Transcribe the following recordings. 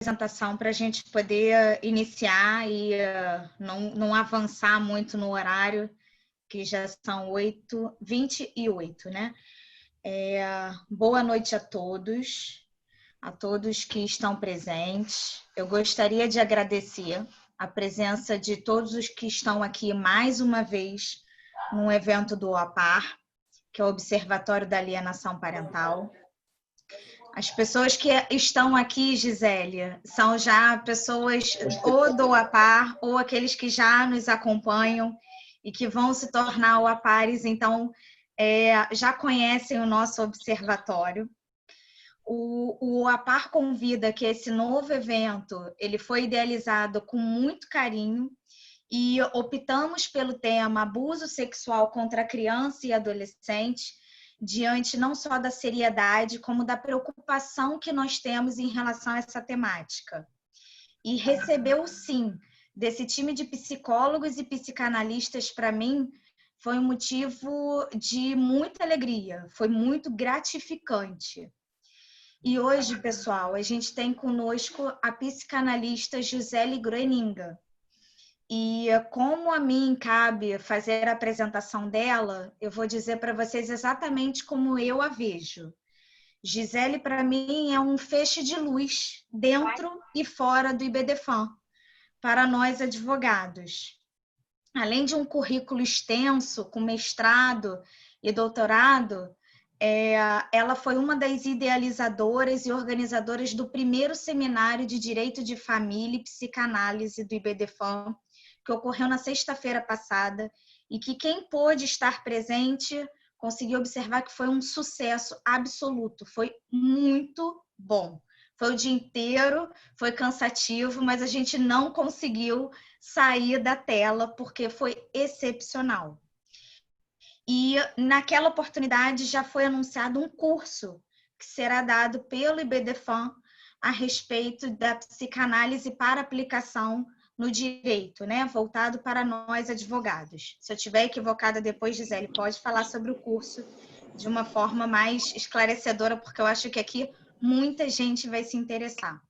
apresentação para a gente poder iniciar e não avançar muito no horário, que já são 8h28, né? Boa noite a todos que estão presentes. Eu gostaria de agradecer a presença de todos os que estão aqui mais uma vez num evento do OAPAR, que é o Observatório da Alienação Parental. As pessoas que estão aqui, Gisele, são já pessoas ou do OAPAR ou aqueles que já nos acompanham e que vão se tornar OAPARes, então já conhecem o nosso observatório. O OAPAR Convida, que esse novo evento, ele foi idealizado com muito carinho e optamos pelo tema abuso sexual contra a criança e adolescente, diante não só da seriedade, como da preocupação que nós temos em relação a essa temática. E receber o sim desse time de psicólogos e psicanalistas, para mim, foi um motivo de muita alegria, foi muito gratificante. E hoje, pessoal, a gente tem conosco a psicanalista Gisele Groeninga. E como a mim cabe fazer a apresentação dela, eu vou dizer para vocês exatamente como eu a vejo. Gisele, para mim, é um feixe de luz dentro e fora do IBDFAM, para nós advogados. Além de um currículo extenso, com mestrado e doutorado, ela foi uma das idealizadoras e organizadoras do primeiro seminário de Direito de Família e Psicanálise do IBDFAM, que ocorreu na sexta-feira passada, e que quem pôde estar presente conseguiu observar que foi um sucesso absoluto, foi muito bom. Foi o dia inteiro, foi cansativo, mas a gente não conseguiu sair da tela porque foi excepcional. E naquela oportunidade já foi anunciado um curso que será dado pelo IBDFAM a respeito da psicanálise para aplicação no direito, né? Voltado para nós advogados. Se eu estiver equivocada depois, Gisele, pode falar sobre o curso de uma forma mais esclarecedora, porque eu acho que aqui muita gente vai se interessar.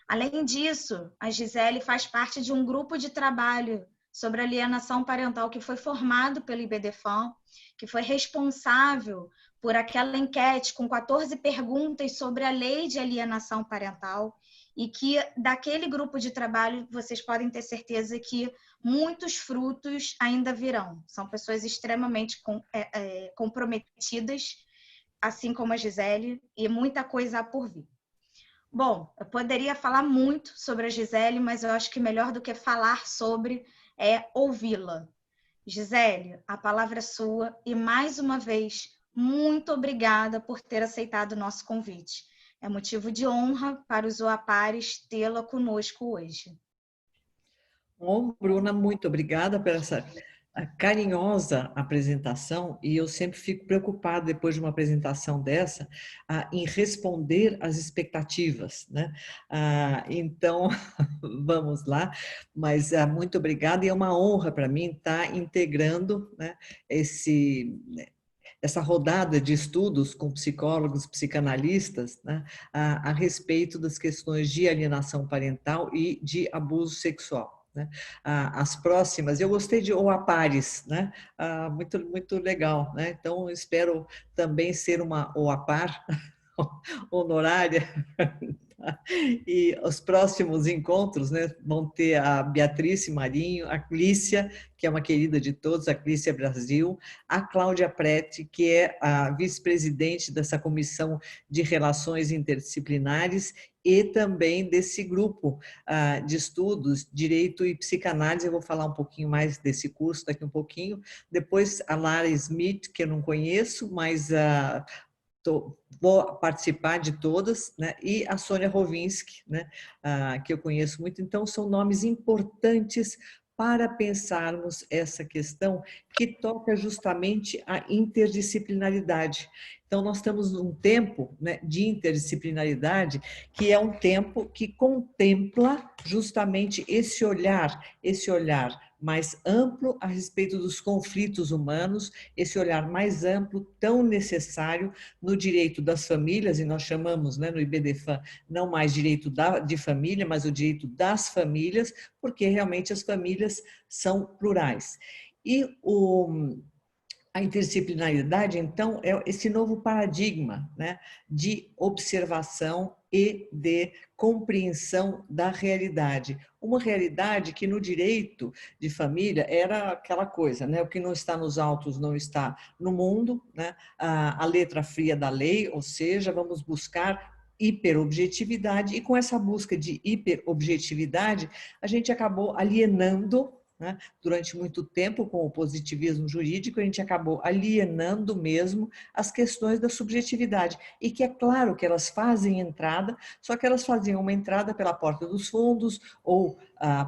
Além disso, a Gisele faz parte de um grupo de trabalho sobre alienação parental que foi formado pelo IBDFAM, que foi responsável por aquela enquete com 14 perguntas sobre a lei de alienação parental, e que daquele grupo de trabalho vocês podem ter certeza que muitos frutos ainda virão. São pessoas extremamente comprometidas, assim como a Gisele, e muita coisa há por vir. Bom, eu poderia falar muito sobre a Gisele, mas eu acho que melhor do que falar sobre é ouvi-la. Gisele, a palavra é sua e, mais uma vez, muito obrigada por ter aceitado o nosso convite. É motivo de honra para os OAPARes tê-la conosco hoje. Bom, Bruna, muito obrigada por essa carinhosa apresentação, e eu sempre fico preocupada depois de uma apresentação dessa em responder às expectativas, né? Então, vamos lá, mas muito obrigada, e é uma honra para mim estar integrando, né, essa rodada de estudos com psicólogos, psicanalistas, né, a respeito das questões de alienação parental e de abuso sexual. Né? As próximas, eu gostei de OAPARes, né? Muito, muito legal, né? Então, espero também ser uma OAPAR honorária. E os próximos encontros, né, vão ter a Beatriz Marinho, a Clícia, que é uma querida de todos, a Clícia Brasil, a Cláudia Prete, que é a vice-presidente dessa comissão de relações interdisciplinares, e também desse grupo de estudos, Direito e Psicanálise. Eu vou falar um pouquinho mais desse curso daqui um pouquinho. Depois a Lara Smith, que eu não conheço, mas vou participar de todas, né? E a Sônia Rovinski, né? Que eu conheço muito. Então, são nomes importantes para pensarmos essa questão que toca justamente a interdisciplinaridade. Então, nós estamos num tempo, né, de interdisciplinaridade, que é um tempo que contempla justamente esse olhar mais amplo a respeito dos conflitos humanos, esse olhar mais amplo, tão necessário no direito das famílias, e nós chamamos, né, no IBDFAM, não mais direito de família, mas o direito das famílias, porque realmente as famílias são plurais. E a interdisciplinaridade, então, é esse novo paradigma, né, de observação e de compreensão da realidade. Uma realidade que no direito de família era aquela coisa, né, o que não está nos autos não está no mundo, né, a letra fria da lei, ou seja, vamos buscar hiperobjetividade, e com essa busca de hiperobjetividade, a gente acabou alienando, né, durante muito tempo, com o positivismo jurídico, a gente acabou alienando mesmo as questões da subjetividade. E que é claro que elas fazem entrada, só que elas faziam uma entrada pela porta dos fundos ou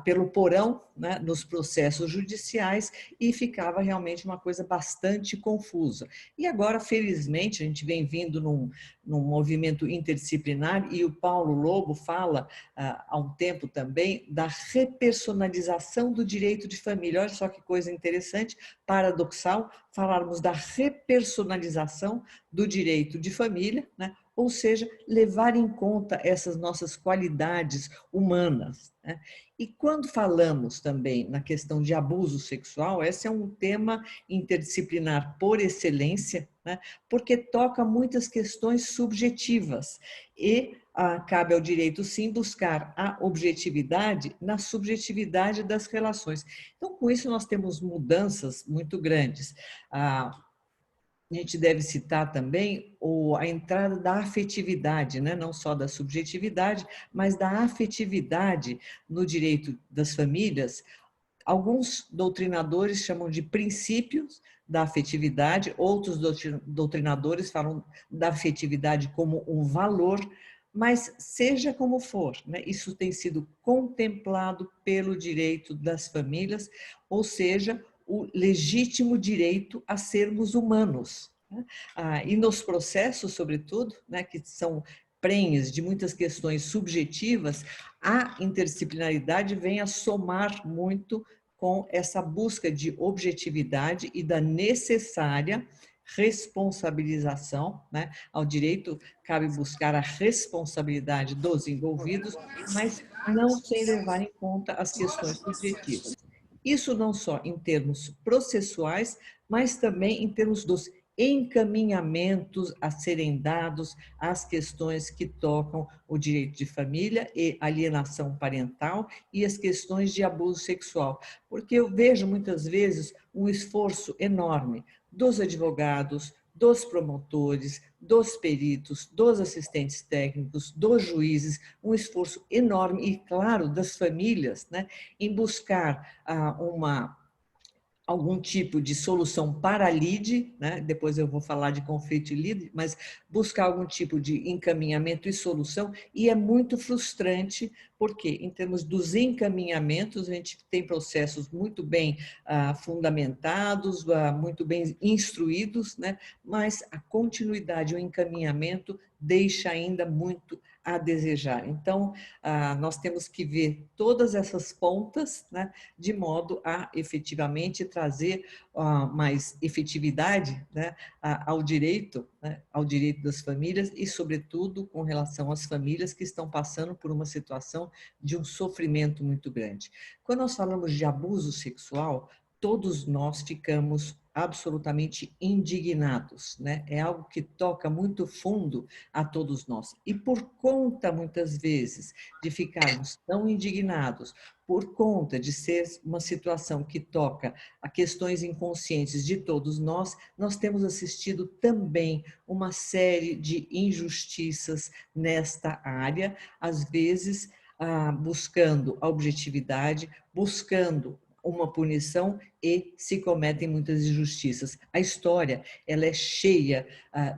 pelo porão, né, nos processos judiciais, e ficava realmente uma coisa bastante confusa. E agora, felizmente, a gente vem vindo num movimento interdisciplinar, e o Paulo Lobo fala há um tempo também da repersonalização do direito de família. Olha só que coisa interessante, paradoxal, falarmos da repersonalização do direito de família, né? Ou seja, levar em conta essas nossas qualidades humanas, né? E quando falamos também na questão de abuso sexual, esse é um tema interdisciplinar por excelência, né? Porque toca muitas questões subjetivas e cabe ao direito, sim, buscar a objetividade na subjetividade das relações. Então, com isso, nós temos mudanças muito grandes. A gente deve citar também a entrada da afetividade, né? Não só da subjetividade, mas da afetividade no direito das famílias. Alguns doutrinadores chamam de princípios da afetividade, outros doutrinadores falam da afetividade como um valor, mas seja como for, né, isso tem sido contemplado pelo direito das famílias, ou seja, o legítimo direito a sermos humanos, né? E nos processos, sobretudo, né, que são prenhes de muitas questões subjetivas, a interdisciplinaridade vem a somar muito com essa busca de objetividade e da necessária responsabilização, né? Ao direito cabe buscar a responsabilidade dos envolvidos, mas não sem levar em conta as questões subjetivas. Isso não só em termos processuais, mas também em termos dos encaminhamentos a serem dados às questões que tocam o direito de família e alienação parental e as questões de abuso sexual. Porque eu vejo muitas vezes um esforço enorme dos advogados, dos promotores, dos peritos, dos assistentes técnicos, dos juízes, um esforço enorme e, claro, das famílias, né, em buscar algum tipo de solução para a lide, né? Depois eu vou falar de conflito e lide, mas buscar algum tipo de encaminhamento e solução, e é muito frustrante, porque em termos dos encaminhamentos, a gente tem processos muito bem fundamentados, muito bem instruídos, né? Mas a continuidade, o encaminhamento deixa ainda muito a desejar. Então, nós temos que ver todas essas pontas, né, de modo a efetivamente trazer mais efetividade, né, ao direito, né, ao direito das famílias e, sobretudo, com relação às famílias que estão passando por uma situação de um sofrimento muito grande. Quando nós falamos de abuso sexual, todos nós ficamos absolutamente indignados, né? É algo que toca muito fundo a todos nós. E por conta, muitas vezes, de ficarmos tão indignados, por conta de ser uma situação que toca a questões inconscientes de todos nós, nós temos assistido também uma série de injustiças nesta área, às vezes buscando a objetividade, buscando uma punição, e se cometem muitas injustiças. A história, ela é cheia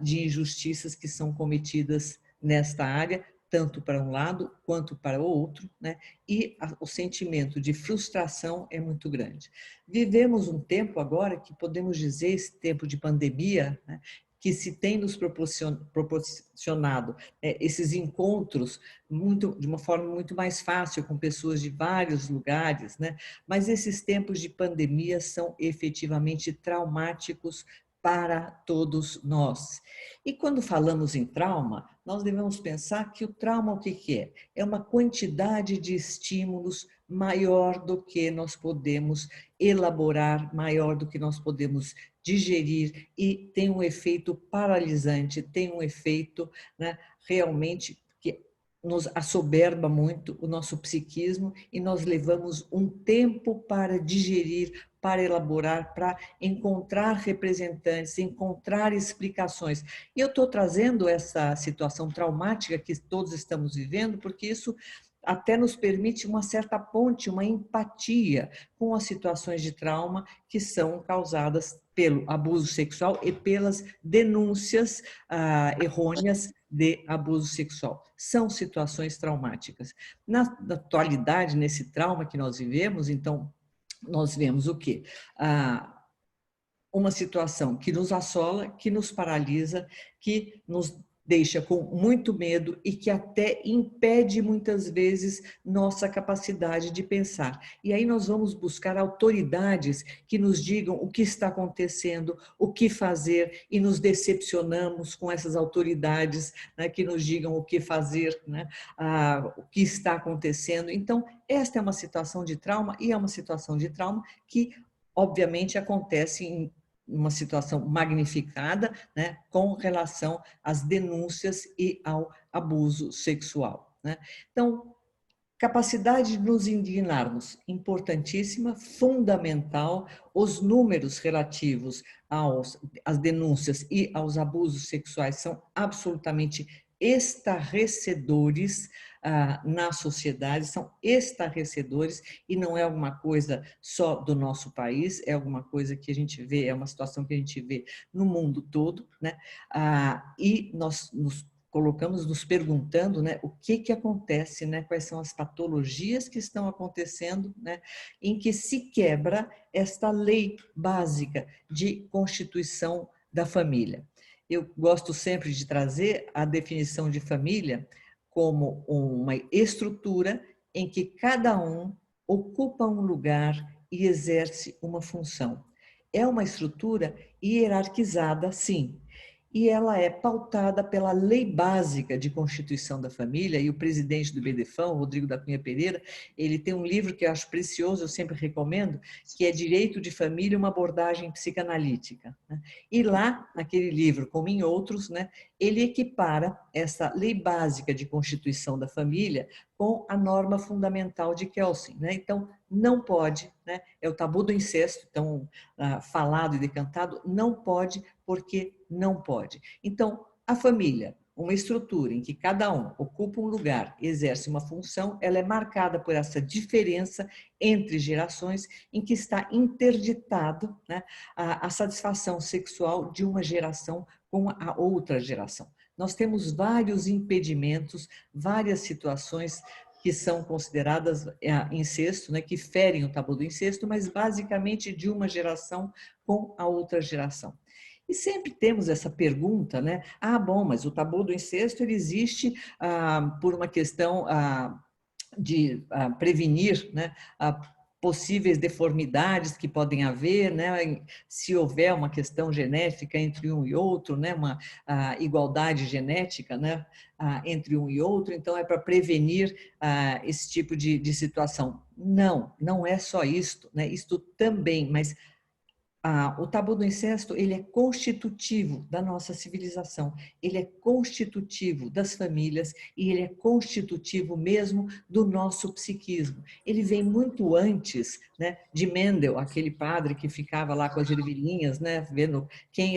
de injustiças que são cometidas nesta área, tanto para um lado quanto para o outro, né? E o sentimento de frustração é muito grande. Vivemos um tempo agora que podemos dizer, esse tempo de pandemia, né, que se tem nos proporcionado esses encontros de uma forma muito mais fácil com pessoas de vários lugares, né? Mas esses tempos de pandemia são efetivamente traumáticos para todos nós. E quando falamos em trauma, nós devemos pensar que o trauma o que é? É uma quantidade de estímulos maior do que nós podemos elaborar, maior do que nós podemos digerir e tem um efeito paralisante, tem um efeito, né, realmente que nos assoberba muito o nosso psiquismo e nós levamos um tempo para digerir, para elaborar, para encontrar representantes, encontrar explicações. E eu estou trazendo essa situação traumática que todos estamos vivendo, porque isso até nos permite uma certa ponte, uma empatia com as situações de trauma que são causadas pelo abuso sexual e pelas denúncias errôneas de abuso sexual. São situações traumáticas. Na atualidade, nesse trauma que nós vivemos, então, nós vemos o quê? Uma situação que nos assola, que nos paralisa, que nos deixa com muito medo e que até impede muitas vezes nossa capacidade de pensar. E aí nós vamos buscar autoridades que nos digam o que está acontecendo, o que fazer e nos decepcionamos com essas autoridades, né, que nos digam o que fazer, né, o que está acontecendo. Então, esta é uma situação de trauma e é uma situação de trauma que obviamente acontece em uma situação magnificada, né, com relação às denúncias e ao abuso sexual, né? Então, capacidade de nos indignarmos, importantíssima, fundamental. Os números relativos às denúncias e aos abusos sexuais são absolutamente estarrecedores na sociedade, são estarrecedores e não é alguma coisa só do nosso país, é alguma coisa que a gente vê, é uma situação que a gente vê no mundo todo, né? E nós nos colocamos nos perguntando, né, o que acontece, né, quais são as patologias que estão acontecendo, né, em que se quebra esta lei básica de constituição da família. Eu gosto sempre de trazer a definição de família como uma estrutura em que cada um ocupa um lugar e exerce uma função. É uma estrutura hierarquizada, sim, e ela é pautada pela lei básica de constituição da família, e o presidente do BDFAM, Rodrigo da Cunha Pereira, ele tem um livro que eu acho precioso, eu sempre recomendo, que é Direito de Família, uma abordagem psicanalítica. E lá, naquele livro, como em outros, né, ele equipara essa lei básica de constituição da família com a norma fundamental de Kelsen, né? Então, não pode, né? É o tabu do incesto, tão falado e decantado, não pode porque não pode. Então, a família, uma estrutura em que cada um ocupa um lugar, exerce uma função, ela é marcada por essa diferença entre gerações em que está interditado, né, a satisfação sexual de uma geração com a outra geração. Nós temos vários impedimentos, várias situações que são consideradas incesto, né, que ferem o tabu do incesto, mas basicamente de uma geração com a outra geração. E sempre temos essa pergunta, né? Bom, mas o tabu do incesto ele existe por uma questão de prevenir, né, possíveis deformidades que podem haver, né, se houver uma questão genética entre um e outro, né, uma igualdade genética, né, entre um e outro, então é para prevenir esse tipo de situação. Não, não é só isto, né, isto também, mas o tabu do incesto, ele é constitutivo da nossa civilização, ele é constitutivo das famílias e ele é constitutivo mesmo do nosso psiquismo. Ele vem muito antes, né, de Mendel, aquele padre que ficava lá com as ervilhinhas, né, vendo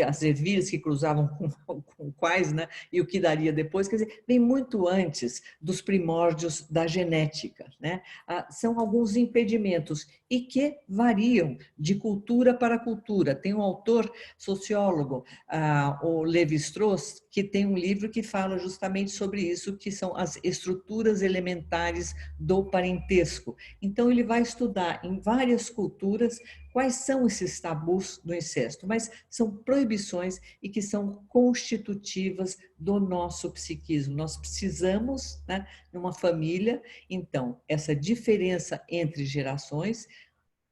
as ervilhas que cruzavam com quais, né, e o que daria depois, quer dizer, vem muito antes dos primórdios da genética, né? São alguns impedimentos e que variam de cultura para cultura. cultura. Tem um autor, sociólogo, o Levi-Strauss, que tem um livro que fala justamente sobre isso, que são as estruturas elementares do parentesco. Então, ele vai estudar em várias culturas quais são esses tabus do incesto, mas são proibições e que são constitutivas do nosso psiquismo. Nós precisamos, né, numa família, então, essa diferença entre gerações,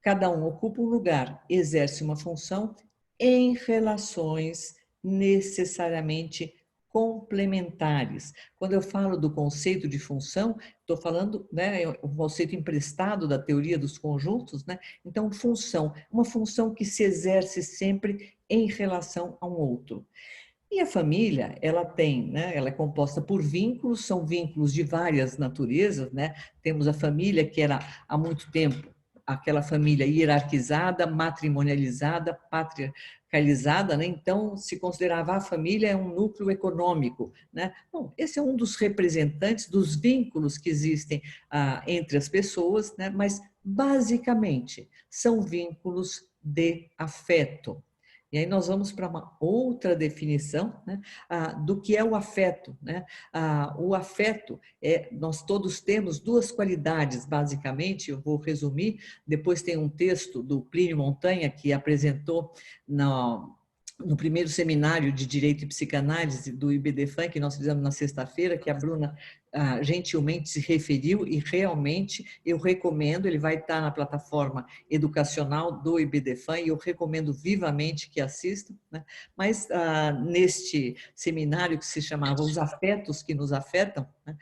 cada um ocupa um lugar, exerce uma função em relações necessariamente complementares. Quando eu falo do conceito de função, estou falando, né, é um conceito emprestado da teoria dos conjuntos, né? Então, função, uma função que se exerce sempre em relação a um outro. E a família, ela tem, né, ela é composta por vínculos, são vínculos de várias naturezas, né? Temos a família que era há muito tempo aquela família hierarquizada, matrimonializada, patriarcalizada, né? Então se considerava a família um núcleo econômico, né? Bom, esse é um dos representantes dos vínculos que existem entre as pessoas, né? Mas basicamente são vínculos de afeto. E aí nós vamos para uma outra definição, né, do que é o afeto, né? O afeto, nós todos temos duas qualidades, basicamente, eu vou resumir, depois tem um texto do Plínio Montanha que apresentou no primeiro seminário de Direito e Psicanálise do IBDFAN, que nós fizemos na sexta-feira, que a Bruna gentilmente se referiu, e realmente eu recomendo, ele vai estar na plataforma educacional do IBDFAN, e eu recomendo vivamente que assistam, né? Mas neste seminário que se chamava Os Afetos que nos Afetam, né?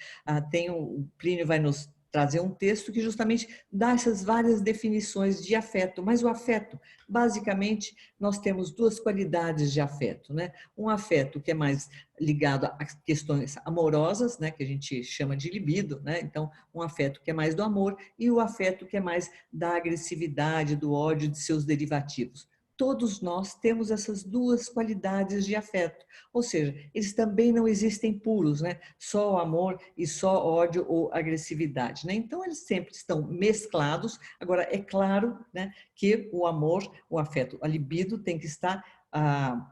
O Plínio vai nos trazer um texto que justamente dá essas várias definições de afeto, mas o afeto, basicamente, nós temos duas qualidades de afeto, né? Um afeto que é mais ligado a questões amorosas, né, que a gente chama de libido, né? Então, um afeto que é mais do amor e o afeto que é mais da agressividade, do ódio, de seus derivativos. Todos nós temos essas duas qualidades de afeto, ou seja, eles também não existem puros, né? Só o amor e só ódio ou agressividade, né? Então, eles sempre estão mesclados. Agora, é claro, né, que o amor, o afeto, a libido tem que estar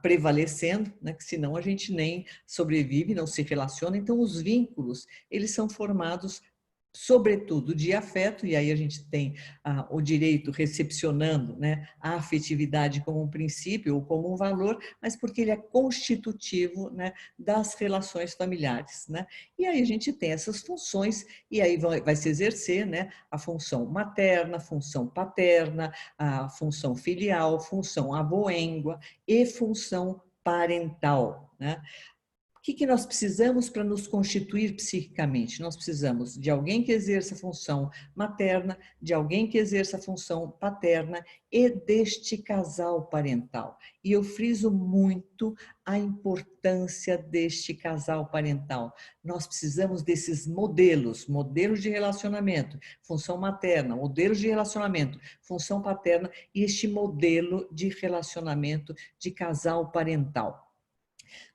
prevalecendo, né? Que senão a gente nem sobrevive, não se relaciona. Então, os vínculos, eles são formados sobretudo de afeto, e aí a gente tem o direito recepcionando, né, a afetividade como um princípio ou como um valor, mas porque ele é constitutivo, né, das relações familiares, né? E aí a gente tem essas funções, e aí vai se exercer, né, a função materna, função paterna, a função filial, função avoengua e função parental, né? O que nós precisamos para nos constituir psiquicamente? Nós precisamos de alguém que exerça a função materna, de alguém que exerça a função paterna e deste casal parental. E eu friso muito a importância deste casal parental. Nós precisamos desses modelos de relacionamento, função materna, modelos de relacionamento, função paterna e este modelo de relacionamento de casal parental.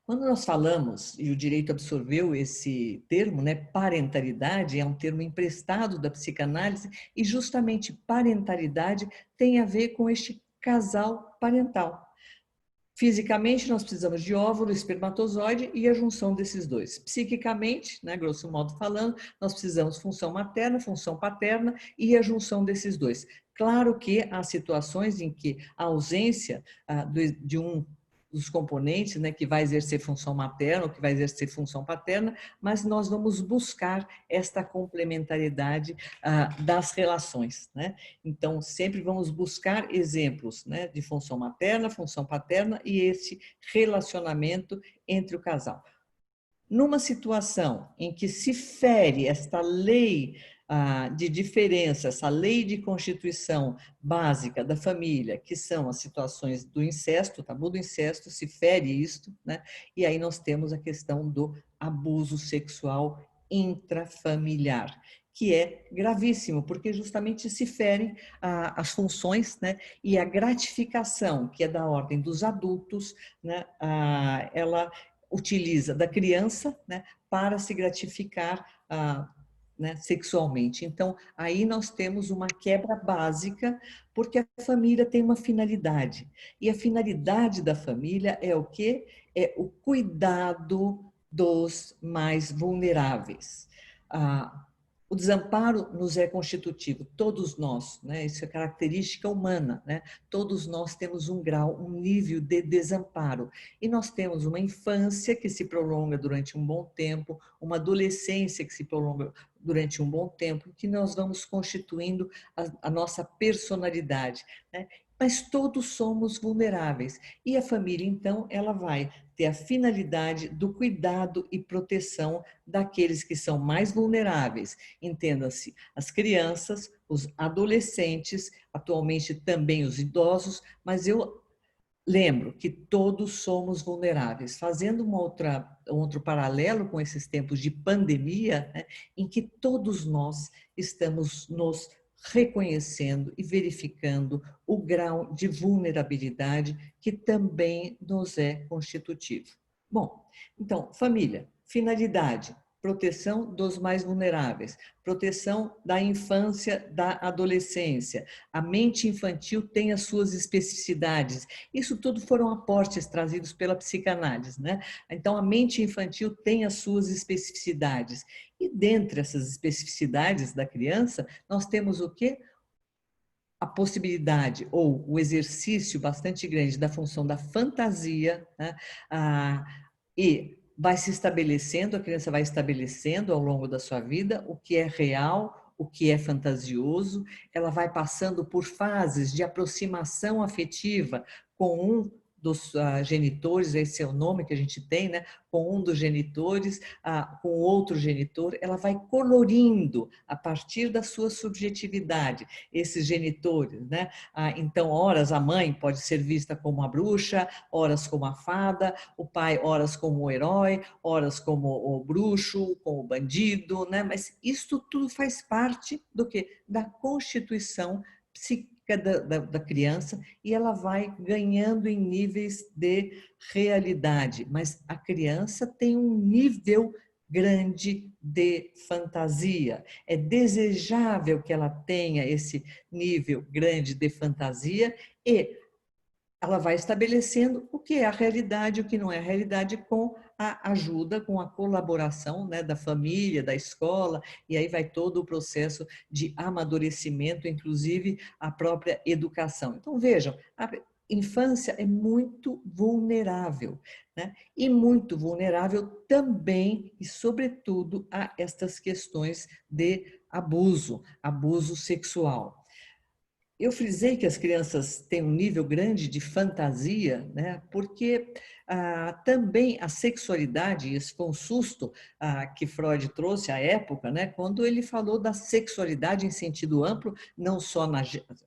Quando nós falamos, e o direito absorveu esse termo, né, parentalidade, é um termo emprestado da psicanálise, e justamente parentalidade tem a ver com este casal parental. Fisicamente, nós precisamos de óvulo, espermatozoide e a junção desses dois. Psiquicamente, né, grosso modo falando, nós precisamos função materna, função paterna e a junção desses dois. Claro que há situações em que a ausência de um dos componentes, né, que vai exercer função materna ou que vai exercer função paterna, mas nós vamos buscar esta complementariedade das relações, né? Então, sempre vamos buscar exemplos, né, de função materna, função paterna e esse relacionamento entre o casal. Numa situação em que se fere esta lei de diferença, essa lei de constituição básica da família, que são as situações do incesto, o tabu do incesto, se fere isto, né? E aí nós temos a questão do abuso sexual intrafamiliar, que é gravíssimo, porque justamente se ferem as funções, né? E a gratificação, que é da ordem dos adultos, né? Ela utiliza da criança, né, para se gratificar né, sexualmente. Então, aí nós temos uma quebra básica, porque a família tem uma finalidade. E a finalidade da família é o quê? É o cuidado dos mais vulneráveis. O desamparo nos é constitutivo, todos nós, né? Isso é característica humana, né? Todos nós temos um grau, um nível de desamparo. E nós temos uma infância que se prolonga durante um bom tempo, uma adolescência que se prolonga durante um bom tempo, que nós vamos constituindo a nossa personalidade, né? Mas todos somos vulneráveis. E a família, então, ela vai ter a finalidade do cuidado e proteção daqueles que são mais vulneráveis. Entenda-se, as crianças, os adolescentes, atualmente também os idosos, mas eu lembro que todos somos vulneráveis. Fazendo um outro paralelo com esses tempos de pandemia, né, em que todos nós estamos nos reconhecendo e verificando o grau de vulnerabilidade que também nos é constitutivo. Bom, então, família, finalidade, proteção dos mais vulneráveis, proteção da infância, da adolescência. A mente infantil tem as suas especificidades. Isso tudo foram aportes trazidos pela psicanálise, né? Então, a mente infantil tem as suas especificidades. E dentre essas especificidades da criança, nós temos o quê? A possibilidade ou o exercício bastante grande da função da fantasia, né? E vai se estabelecendo, a criança vai estabelecendo ao longo da sua vida o que é real, o que é fantasioso, ela vai passando por fases de aproximação afetiva com um dos genitores, esse é o nome que a gente tem, né? Com um dos genitores, com outro genitor, ela vai colorindo a partir da sua subjetividade esses genitores, né? Então, horas a mãe pode ser vista como a bruxa, horas como a fada, o pai horas como o herói, horas como o bruxo, como o bandido, né? Mas isso tudo faz parte do quê? Da constituição psíquica da criança, e ela vai ganhando em níveis de realidade, mas a criança tem um nível grande de fantasia. É desejável que ela tenha esse nível grande de fantasia e ela vai estabelecendo o que é a realidade e o que não é a realidade com a ajuda, com a colaboração, né, da família, da escola, e aí vai todo o processo de amadurecimento, inclusive a própria educação. Então, vejam, a infância é muito vulnerável, né? E muito vulnerável também e, sobretudo, a estas questões de abuso sexual. Eu frisei que as crianças têm um nível grande de fantasia, né? Porque também a sexualidade, isso foi um susto que Freud trouxe à época, né? Quando ele falou da sexualidade em sentido amplo, não só na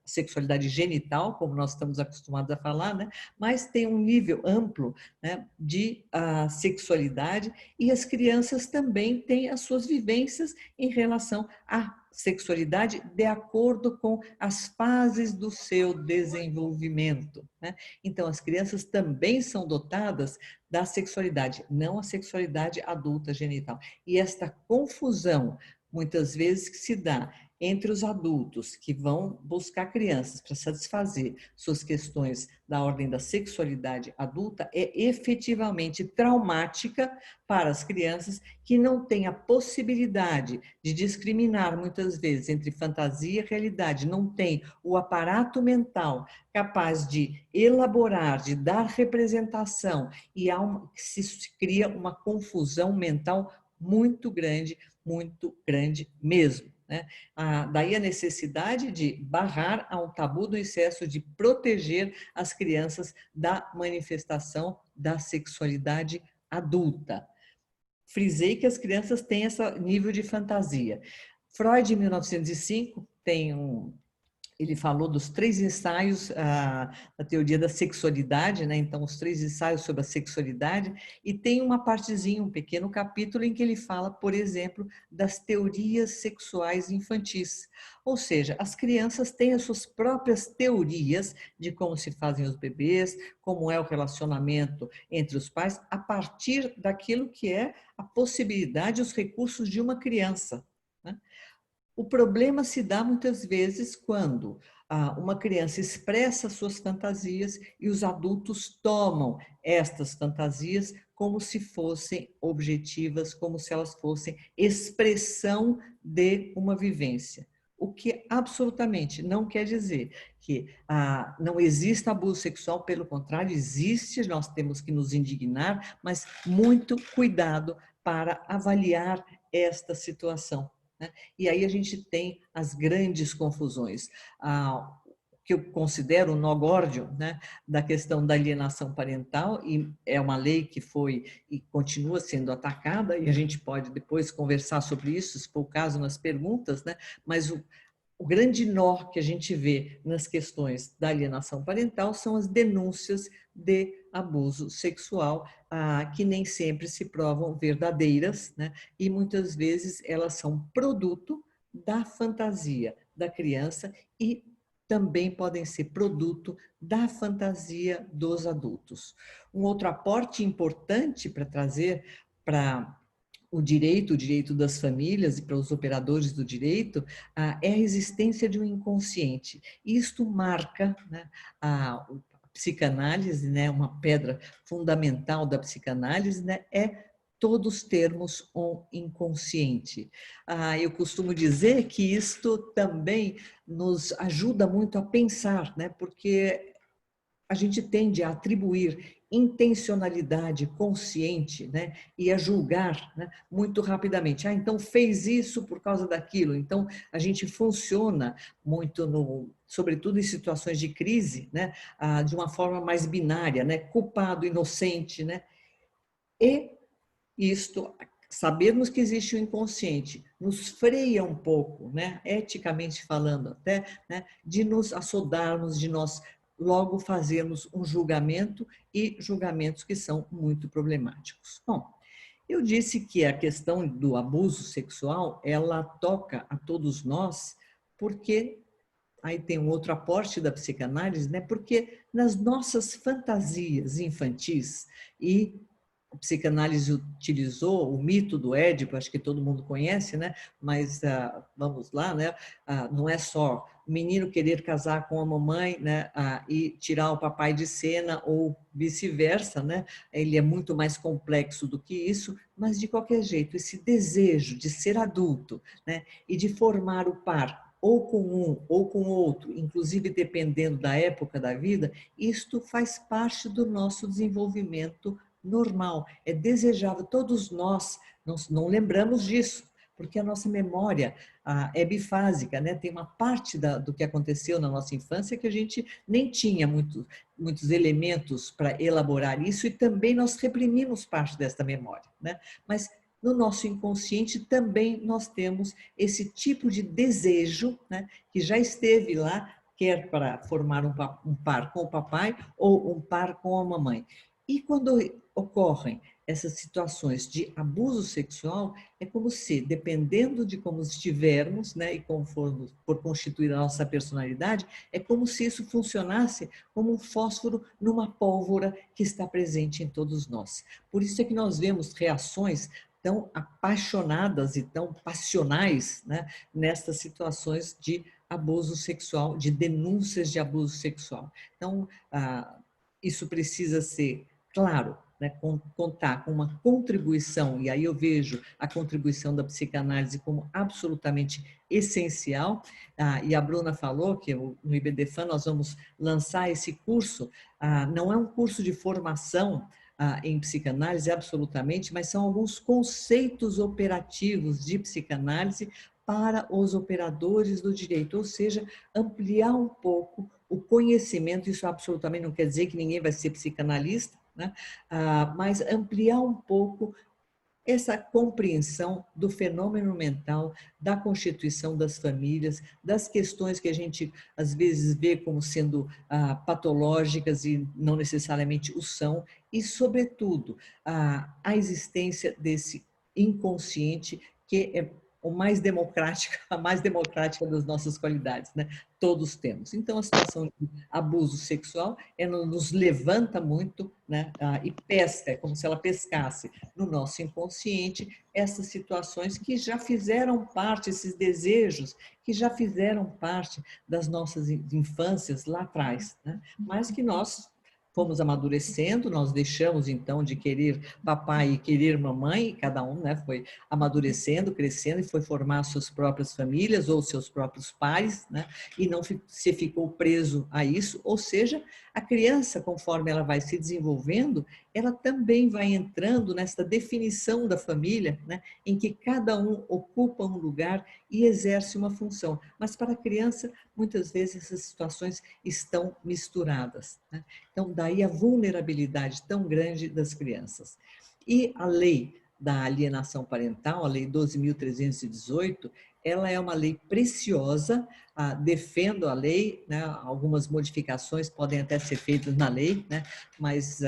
sexualidade genital, como nós estamos acostumados a falar, né? Mas tem um nível amplo, né, de sexualidade, e as crianças também têm as suas vivências em relação à sexualidade de acordo com as fases do seu desenvolvimento, né? Então, as crianças também são dotadas da sexualidade, não a sexualidade adulta genital. E esta confusão, muitas vezes, que se dá entre os adultos que vão buscar crianças para satisfazer suas questões da ordem da sexualidade adulta é efetivamente traumática para as crianças que não têm a possibilidade de discriminar muitas vezes entre fantasia e realidade, não tem o aparato mental capaz de elaborar, de dar representação, e se cria uma confusão mental muito grande mesmo, né? Daí a necessidade de barrar a um tabu do excesso, de proteger as crianças da manifestação da sexualidade adulta. Frisei que as crianças têm esse nível de fantasia. Freud, em 1905, ele falou dos 3 ensaios da teoria da sexualidade, né? Então, os 3 ensaios sobre a sexualidade, e tem uma partezinha, um pequeno capítulo em que ele fala, por exemplo, das teorias sexuais infantis. Ou seja, as crianças têm as suas próprias teorias de como se fazem os bebês, como é o relacionamento entre os pais, a partir daquilo que é a possibilidade, os recursos de uma criança, né? O problema se dá muitas vezes quando uma criança expressa suas fantasias e os adultos tomam estas fantasias como se fossem objetivas, como se elas fossem expressão de uma vivência. O que absolutamente não quer dizer que não exista abuso sexual, pelo contrário, existe, nós temos que nos indignar, mas muito cuidado para avaliar esta situação, né? E aí a gente tem as grandes confusões. Que eu considero o nó górdio, né, da questão da alienação parental, e é uma lei que foi e continua sendo atacada, e a gente pode depois conversar sobre isso, se for o caso, nas perguntas, né, mas o grande nó que a gente vê nas questões da alienação parental são as denúncias de abuso sexual, que nem sempre se provam verdadeiras, né? E muitas vezes elas são produto da fantasia da criança e também podem ser produto da fantasia dos adultos. Um outro aporte importante para trazer para o direito das famílias e para os operadores do direito, é a existência de um inconsciente. Isto marca, né, a psicanálise, né, uma pedra fundamental da psicanálise, né, é todos termos um inconsciente. Eu costumo dizer que isto também nos ajuda muito a pensar, né, porque a gente tende a atribuir intencionalidade consciente, né, e a julgar, né, muito rapidamente. Então fez isso por causa daquilo. Então a gente funciona muito, sobretudo em situações de crise, né, de uma forma mais binária, né, culpado, inocente, né. E isto, sabermos que existe o inconsciente, nos freia um pouco, né, eticamente falando até, né, de nos assodarmos, de nós logo fazermos um julgamento e julgamentos que são muito problemáticos. Bom, eu disse que a questão do abuso sexual, ela toca a todos nós, porque aí tem um outro aporte da psicanálise, né? Porque nas nossas fantasias infantis, e a psicanálise utilizou o mito do Édipo, acho que todo mundo conhece, né? Mas vamos lá, né? Não é só o menino querer casar com a mamãe, né? E tirar o papai de cena ou vice-versa, né? Ele é muito mais complexo do que isso, mas de qualquer jeito, esse desejo de ser adulto, né? E de formar o par, ou com um ou com outro, inclusive dependendo da época da vida, isto faz parte do nosso desenvolvimento normal, é desejável. Todos nós não lembramos disso, porque a nossa memória é bifásica, né? Tem uma parte do que aconteceu na nossa infância que a gente nem tinha muitos elementos para elaborar isso, e também nós reprimimos parte dessa memória, né? Mas no nosso inconsciente também nós temos esse tipo de desejo, né, que já esteve lá, quer para formar um par com o papai ou um par com a mamãe. E quando ocorrem essas situações de abuso sexual, é como se, dependendo de como estivermos, né, e como por constituir a nossa personalidade, é como se isso funcionasse como um fósforo numa pólvora que está presente em todos nós. Por isso é que nós vemos reações tão apaixonadas e tão passionais, né, nessas situações de abuso sexual, de denúncias de abuso sexual. Então, isso precisa ser claro, né, contar com uma contribuição, e aí eu vejo a contribuição da psicanálise como absolutamente essencial, e a Bruna falou que no IBDFAN nós vamos lançar esse curso, não é um curso de formação em psicanálise, absolutamente, mas são alguns conceitos operativos de psicanálise para os operadores do direito, ou seja, ampliar um pouco o conhecimento. Isso absolutamente não quer dizer que ninguém vai ser psicanalista, né? Mas ampliar um pouco essa compreensão do fenômeno mental, da constituição das famílias, das questões que a gente às vezes vê como sendo patológicas e não necessariamente o são, e, sobretudo, a existência desse inconsciente que é o mais democrática, a mais democrática das nossas qualidades, né? Todos temos. Então, a situação de abuso sexual, ela nos levanta muito, né? E pesca, é como se ela pescasse no nosso inconsciente essas situações que já fizeram parte, esses desejos que já fizeram parte das nossas infâncias lá atrás, né? Mas que nós fomos amadurecendo, nós deixamos então de querer papai e querer mamãe, cada um, né, foi amadurecendo, crescendo e foi formar suas próprias famílias ou seus próprios pais, né, e não se ficou preso a isso, ou seja, a criança, conforme ela vai se desenvolvendo, ela também vai entrando nessa definição da família, né, em que cada um ocupa um lugar e exerce uma função. Mas para a criança, muitas vezes essas situações estão misturadas, né? Então, daí a vulnerabilidade tão grande das crianças. E a lei da alienação parental, a Lei 12.318, ela é uma lei preciosa, defendo a lei, né? Algumas modificações podem até ser feitas na lei, né? Mas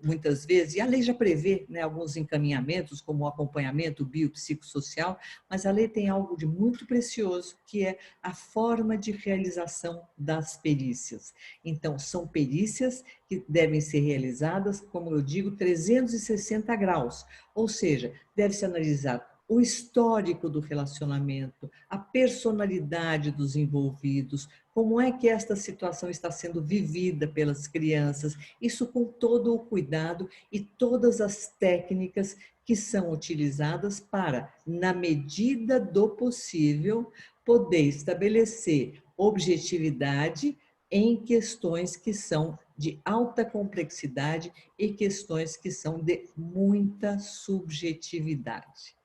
muitas vezes, e a lei já prevê, né, alguns encaminhamentos, como o acompanhamento biopsicossocial, mas a lei tem algo de muito precioso, que é a forma de realização das perícias. Então, são perícias que devem ser realizadas, como eu digo, 360 graus, ou seja, deve-se analisar o histórico do relacionamento, a personalidade dos envolvidos, como é que esta situação está sendo vivida pelas crianças, isso com todo o cuidado e todas as técnicas que são utilizadas para, na medida do possível, poder estabelecer objetividade em questões que são de alta complexidade e questões que são de muita subjetividade.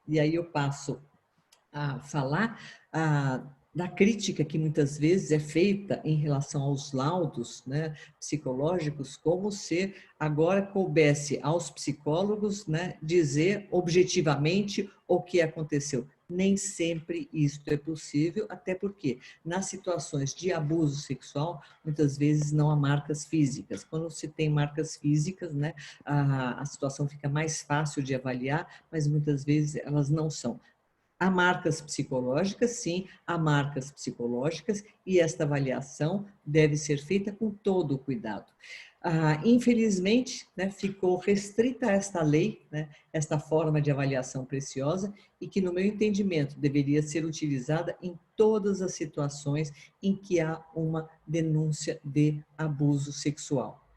E aí eu passo a falar da crítica que muitas vezes é feita em relação aos laudos, né, psicológicos, como se agora coubesse aos psicólogos, né, dizer objetivamente o que aconteceu. Nem sempre isso é possível, até porque nas situações de abuso sexual, muitas vezes não há marcas físicas. Quando se tem marcas físicas, né, a situação fica mais fácil de avaliar, mas muitas vezes elas não são. Há marcas psicológicas, sim, há marcas psicológicas e esta avaliação deve ser feita com todo o cuidado. Infelizmente, né, ficou restrita esta lei, né, esta forma de avaliação preciosa e que, no meu entendimento, deveria ser utilizada em todas as situações em que há uma denúncia de abuso sexual.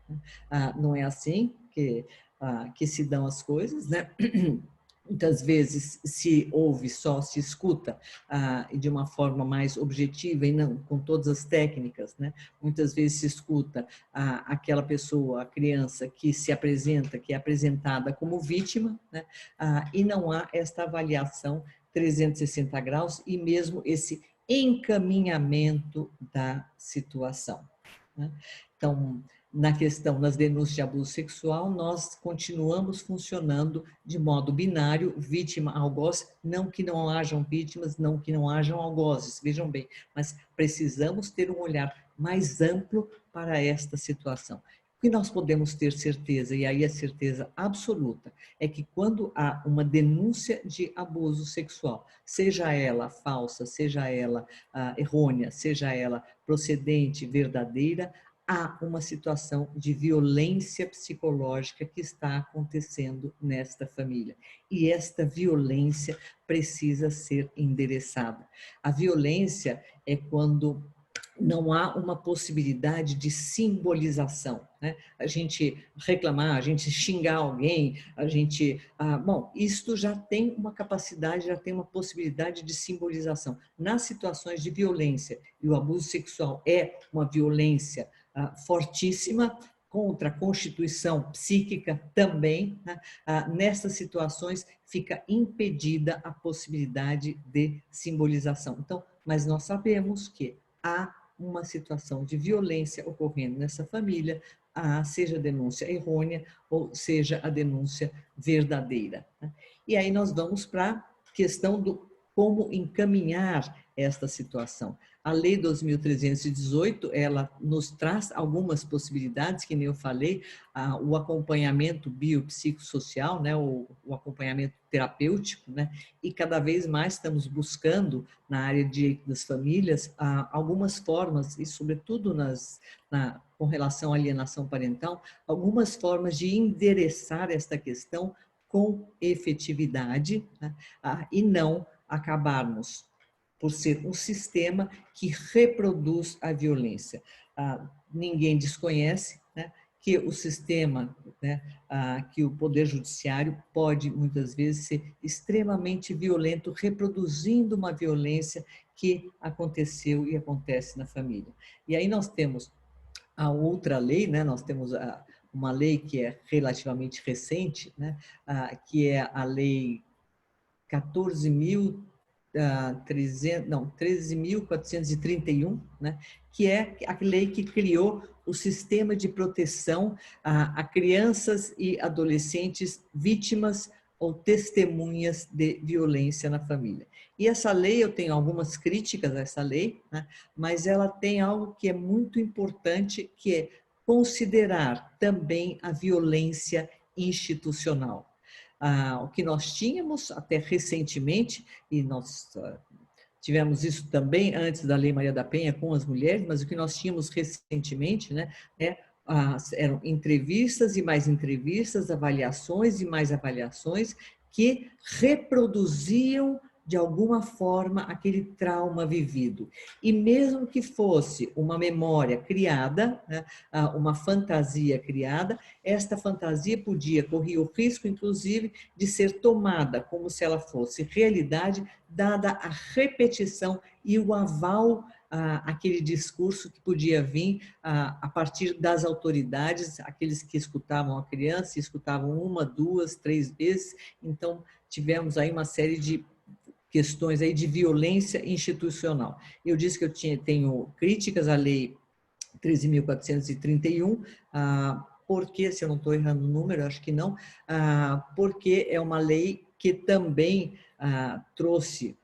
Não é assim que se dão as coisas, né? Muitas vezes se ouve só, se escuta de uma forma mais objetiva e não com todas as técnicas, né? Muitas vezes se escuta aquela pessoa, a criança que se apresenta, que é apresentada como vítima, né? E não há esta avaliação 360 graus e mesmo esse encaminhamento da situação, né? Então, na questão das denúncias de abuso sexual, nós continuamos funcionando de modo binário, vítima-algoz, não que não hajam vítimas, não que não hajam algozes, vejam bem, mas precisamos ter um olhar mais amplo para esta situação. O que nós podemos ter certeza, e aí a certeza absoluta, é que quando há uma denúncia de abuso sexual, seja ela falsa, seja ela errônea, seja ela procedente, verdadeira, há uma situação de violência psicológica que está acontecendo nesta família. E esta violência precisa ser endereçada. A violência é quando não há uma possibilidade de simbolização, né? A gente reclamar, a gente xingar alguém, a gente... bom, isto já tem uma capacidade, já tem uma possibilidade de simbolização. Nas situações de violência, e o abuso sexual é uma violência fortíssima, contra a constituição psíquica também, né? Nessas situações fica impedida a possibilidade de simbolização. Então, mas nós sabemos que há uma situação de violência ocorrendo nessa família, seja a denúncia errônea ou seja a denúncia verdadeira, né? E aí nós vamos para a questão do como encaminhar esta situação. A Lei 2.318, ela nos traz algumas possibilidades, que nem eu falei, o acompanhamento biopsicossocial, né, o acompanhamento terapêutico, né, e cada vez mais estamos buscando, na área de direito das famílias, algumas formas, e sobretudo com relação à alienação parental, algumas formas de endereçar esta questão com efetividade, né, e não acabarmos por ser um sistema que reproduz a violência. Ninguém desconhece, né, que o sistema, né, que o Poder Judiciário pode, muitas vezes, ser extremamente violento, reproduzindo uma violência que aconteceu e acontece na família. E aí nós temos a outra lei, né, nós temos uma lei que é relativamente recente, né, que é a Lei 13.431, né, que é a lei que criou o sistema de proteção a crianças e adolescentes vítimas ou testemunhas de violência na família. E essa lei, eu tenho algumas críticas a essa lei, né, mas ela tem algo que é muito importante, que é considerar também a violência institucional. O que nós tínhamos até recentemente, e nós tivemos isso também antes da Lei Maria da Penha com as mulheres, mas o que nós tínhamos recentemente, né, eram entrevistas e mais entrevistas, avaliações e mais avaliações que reproduziam de alguma forma aquele trauma vivido. E mesmo que fosse uma memória criada, né, uma fantasia criada, esta fantasia corria o risco, inclusive, de ser tomada como se ela fosse realidade, dada a repetição e o aval àquele discurso que podia vir a partir das autoridades, aqueles que escutavam a criança, escutavam uma, duas, três vezes. Então, tivemos aí uma série de questões aí de violência institucional. Eu disse que eu tenho críticas à Lei 13.431, porque, se eu não estou errando o número, acho que não, porque é uma lei que também trouxe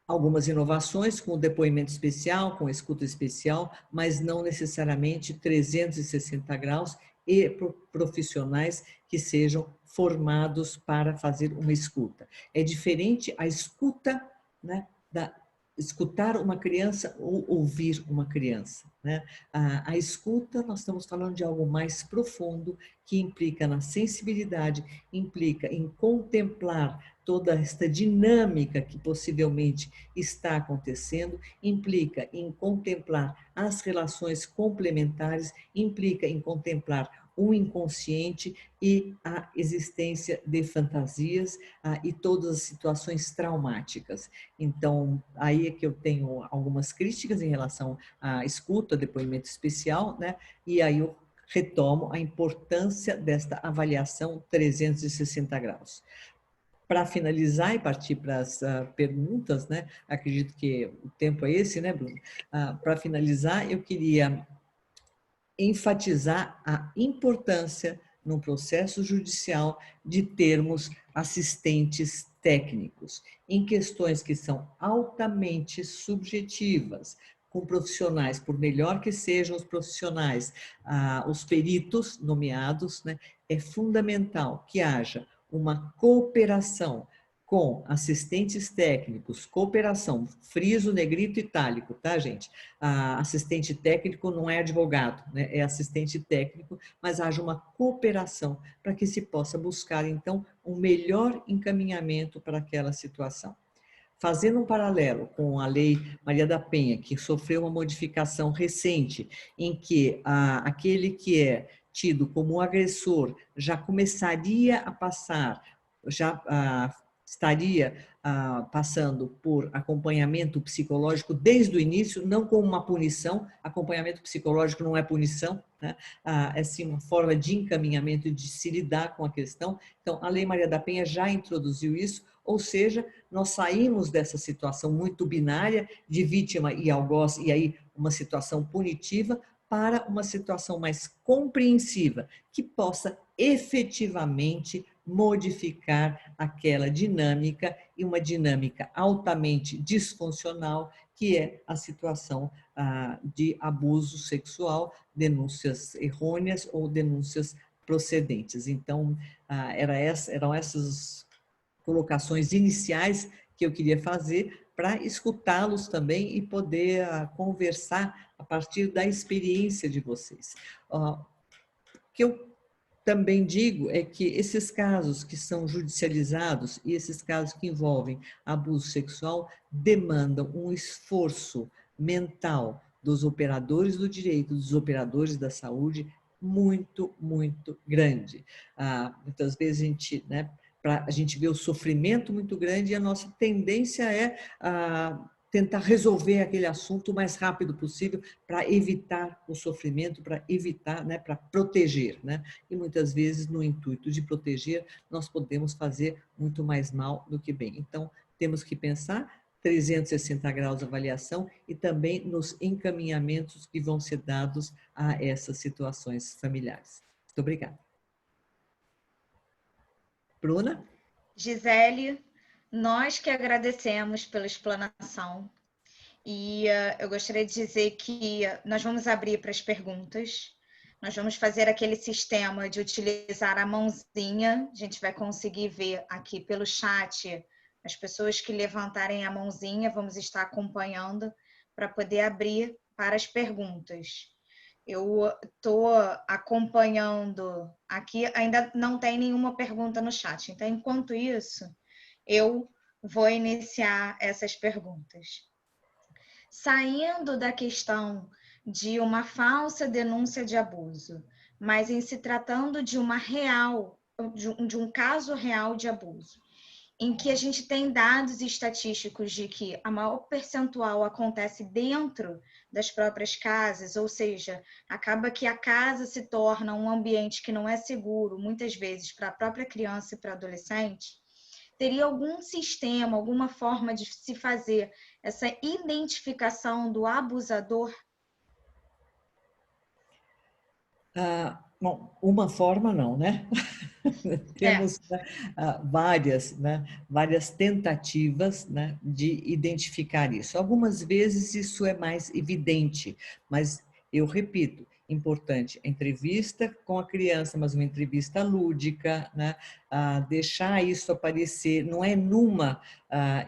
algumas inovações com o depoimento especial, com a escuta especial, mas não necessariamente 360 graus e profissionais que sejam formados para fazer uma escuta. É diferente a escuta, né, escutar uma criança ou ouvir uma criança, né? A escuta, nós estamos falando de algo mais profundo, que implica na sensibilidade, implica em contemplar toda esta dinâmica que possivelmente está acontecendo, implica em contemplar as relações complementares, implica em contemplar o inconsciente e a existência de fantasias e todas as situações traumáticas. Então, aí é que eu tenho algumas críticas em relação à escuta, depoimento especial, né? E aí eu retomo a importância desta avaliação 360 graus. Para finalizar e partir para as perguntas, né? Acredito que o tempo é esse, né, Bruno? Para finalizar, eu queria enfatizar a importância no processo judicial de termos assistentes técnicos em questões que são altamente subjetivas, com profissionais, por melhor que sejam os profissionais, os peritos nomeados, né, é fundamental que haja uma cooperação com assistentes técnicos, cooperação, friso, negrito, itálico, tá, gente? Assistente técnico não é advogado, né? É assistente técnico, mas haja uma cooperação para que se possa buscar, então, um melhor encaminhamento para aquela situação. Fazendo um paralelo com a Lei Maria da Penha, que sofreu uma modificação recente, em que aquele que é tido como agressor já começaria a passar, já estaria passando por acompanhamento psicológico desde o início, não como uma punição. Acompanhamento psicológico não é punição, né? É sim uma forma de encaminhamento de se lidar com a questão. Então, a Lei Maria da Penha já introduziu isso, ou seja, nós saímos dessa situação muito binária de vítima e algoz, e aí uma situação punitiva, para uma situação mais compreensiva, que possa efetivamente modificar aquela dinâmica, e uma dinâmica altamente disfuncional que é a situação de abuso sexual, denúncias errôneas ou denúncias procedentes. Então, eram essas colocações iniciais que eu queria fazer para escutá-los também e poder conversar a partir da experiência de vocês. O que eu também digo é que esses casos que são judicializados e esses casos que envolvem abuso sexual demandam um esforço mental dos operadores do direito, dos operadores da saúde, muito, muito grande. Muitas vezes a gente vê o sofrimento muito grande e a nossa tendência é tentar resolver aquele assunto o mais rápido possível para evitar o sofrimento, para evitar, para proteger, E muitas vezes, no intuito de proteger, nós podemos fazer muito mais mal do que bem. Então, temos que pensar 360 graus de avaliação e também nos encaminhamentos que vão ser dados a essas situações familiares. Muito obrigada. Bruna? Gisele, nós que agradecemos pela explanação e eu gostaria de dizer que nós vamos abrir para as perguntas. Nós vamos fazer aquele sistema de utilizar a mãozinha. A gente vai conseguir ver aqui pelo chat as pessoas que levantarem a mãozinha. Vamos estar acompanhando para poder abrir para as perguntas. Eu estou acompanhando aqui, ainda não tem nenhuma pergunta no chat. Então, enquanto isso, eu vou iniciar essas perguntas. Saindo da questão de uma falsa denúncia de abuso, mas em se tratando de uma real, de um caso real de abuso, em que a gente tem dados estatísticos de que a maior percentual acontece dentro das próprias casas, ou seja, acaba que a casa se torna um ambiente que não é seguro, muitas vezes, para a própria criança e para o adolescente. Teria algum sistema, alguma forma de se fazer essa identificação do abusador? Bom, uma forma não, né? Temos várias tentativas de identificar isso. Algumas vezes isso é mais evidente, mas eu repito, importante a entrevista com a criança, mas uma entrevista lúdica, deixar isso aparecer, não é numa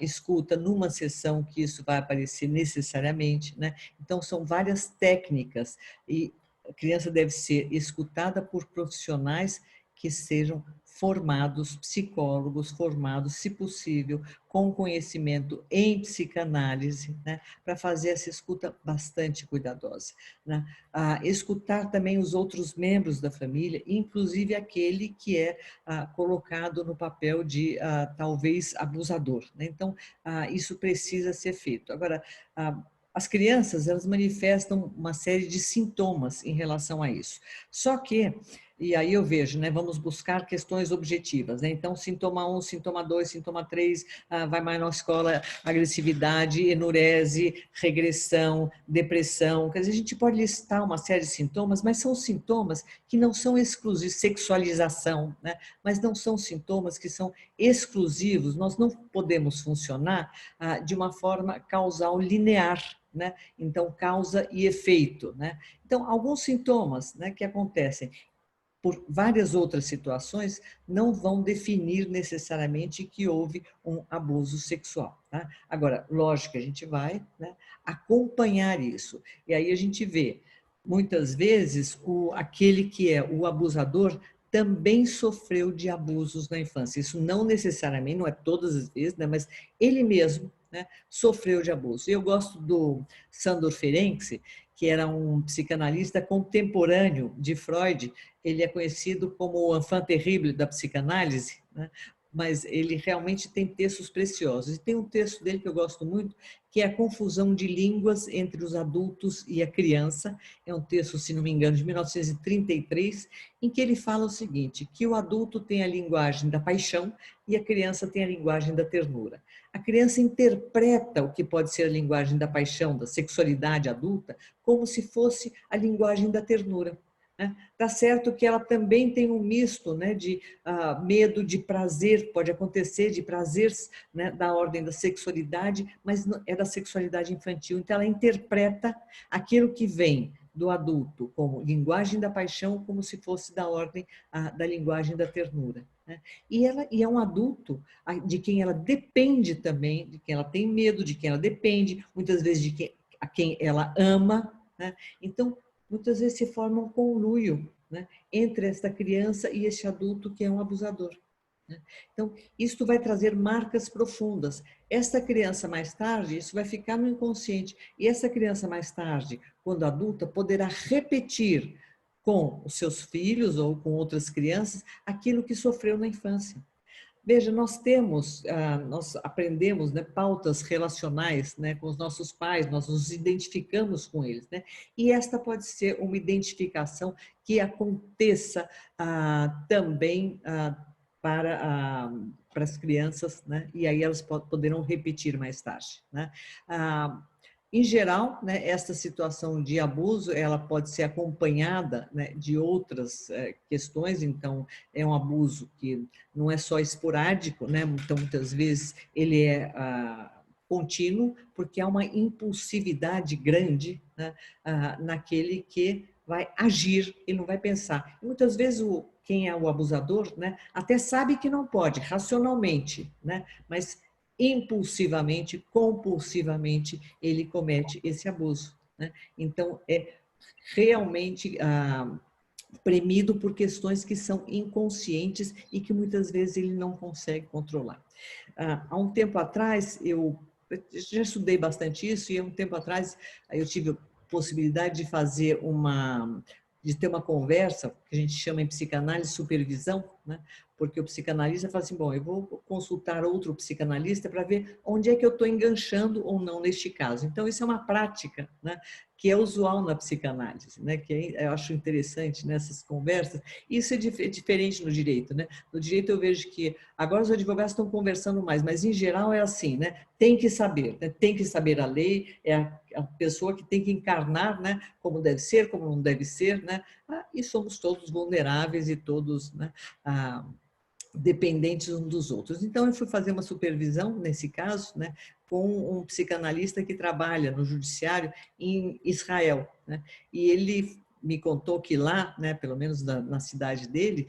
escuta, numa sessão que isso vai aparecer necessariamente, Então, são várias técnicas e a criança deve ser escutada por profissionais que sejam formados, psicólogos formados, se possível, com conhecimento em psicanálise, para fazer essa escuta bastante cuidadosa. Escutar também os outros membros da família, inclusive aquele que é colocado no papel de talvez abusador. Então, isso precisa ser feito. Agora, as crianças, elas manifestam uma série de sintomas em relação a isso. Só que, e aí eu vejo, vamos buscar questões objetivas. Então, sintoma 1, sintoma 2, sintoma 3, vai mais na escola, agressividade, enurese, regressão, depressão. Quer dizer, a gente pode listar uma série de sintomas, mas são sintomas que não são exclusivos, sexualização, mas não são sintomas que são exclusivos. Nós não podemos funcionar de uma forma causal linear. Então, causa e efeito. Então, alguns sintomas que acontecem por várias outras situações não vão definir necessariamente que houve um abuso sexual. Agora, lógico que a gente vai acompanhar isso. E aí a gente vê, muitas vezes, aquele que é o abusador também sofreu de abusos na infância. Isso não necessariamente, não é todas as vezes, mas ele mesmo sofreu de abuso. Eu gosto do Sándor Ferenczi, que era um psicanalista contemporâneo de Freud. Ele é conhecido como o enfant terrible da psicanálise, mas ele realmente tem textos preciosos. E tem um texto dele que eu gosto muito, que é a confusão de línguas entre os adultos e a criança. É um texto, se não me engano, de 1933, em que ele fala o seguinte, que o adulto tem a linguagem da paixão e a criança tem a linguagem da ternura. A criança interpreta o que pode ser a linguagem da paixão, da sexualidade adulta, como se fosse a linguagem da ternura. né? Tá certo que ela também tem um misto, né, de medo de prazer, pode acontecer de prazeres, né, da ordem da sexualidade, mas é da sexualidade infantil. Então ela interpreta aquilo que vem do adulto como linguagem da paixão, como se fosse da ordem da linguagem da ternura, né? E é um adulto de quem ela depende também, de quem ela tem medo, de quem ela depende, muitas vezes a quem ela ama, né? Então, muitas vezes se forma um conluio, né, entre esta criança e este adulto que é um abusador, né? Então, isto vai trazer marcas profundas. Essa criança mais tarde, isso vai ficar no inconsciente. E essa criança mais tarde, quando adulta, poderá repetir com os seus filhos ou com outras crianças aquilo que sofreu na infância. Veja, nós aprendemos, né, pautas relacionais, né, com os nossos pais, nós nos identificamos com eles, né? E esta pode ser uma identificação que aconteça também para as crianças, né? E aí elas poderão repetir mais tarde, né? Em geral, né, esta situação de abuso, ela pode ser acompanhada, né, de outras questões. Então, é um abuso que não é só esporádico, né? Então, muitas vezes ele é contínuo, porque há uma impulsividade grande, né, naquele que vai agir, ele não vai pensar. E muitas vezes quem é o abusador, né, até sabe que não pode, racionalmente, né, mas impulsivamente, compulsivamente, ele comete esse abuso, né? Então, é realmente premido por questões que são inconscientes e que muitas vezes ele não consegue controlar. Há um tempo atrás, eu já estudei bastante isso, e há um tempo atrás eu tive a possibilidade de ter uma conversa, que a gente chama em psicanálise supervisão, né? Porque o psicanalista fala assim, bom, eu vou consultar outro psicanalista para ver onde é que eu estou enganchando ou não neste caso. Então, isso é uma prática, né, que é usual na psicanálise, né, que eu acho interessante nessas conversas. Isso é diferente no direito, né? No direito eu vejo que agora os advogados estão conversando mais, mas em geral é assim, né? Tem que saber, né? Tem que saber a lei, é a pessoa que tem que encarnar, né, como deve ser, como não deve ser, né? E somos todos vulneráveis e todos, né, dependentes uns dos outros. Então, eu fui fazer uma supervisão, nesse caso, né, com um psicanalista que trabalha no judiciário em Israel, né? E ele me contou que lá, né, pelo menos na cidade dele,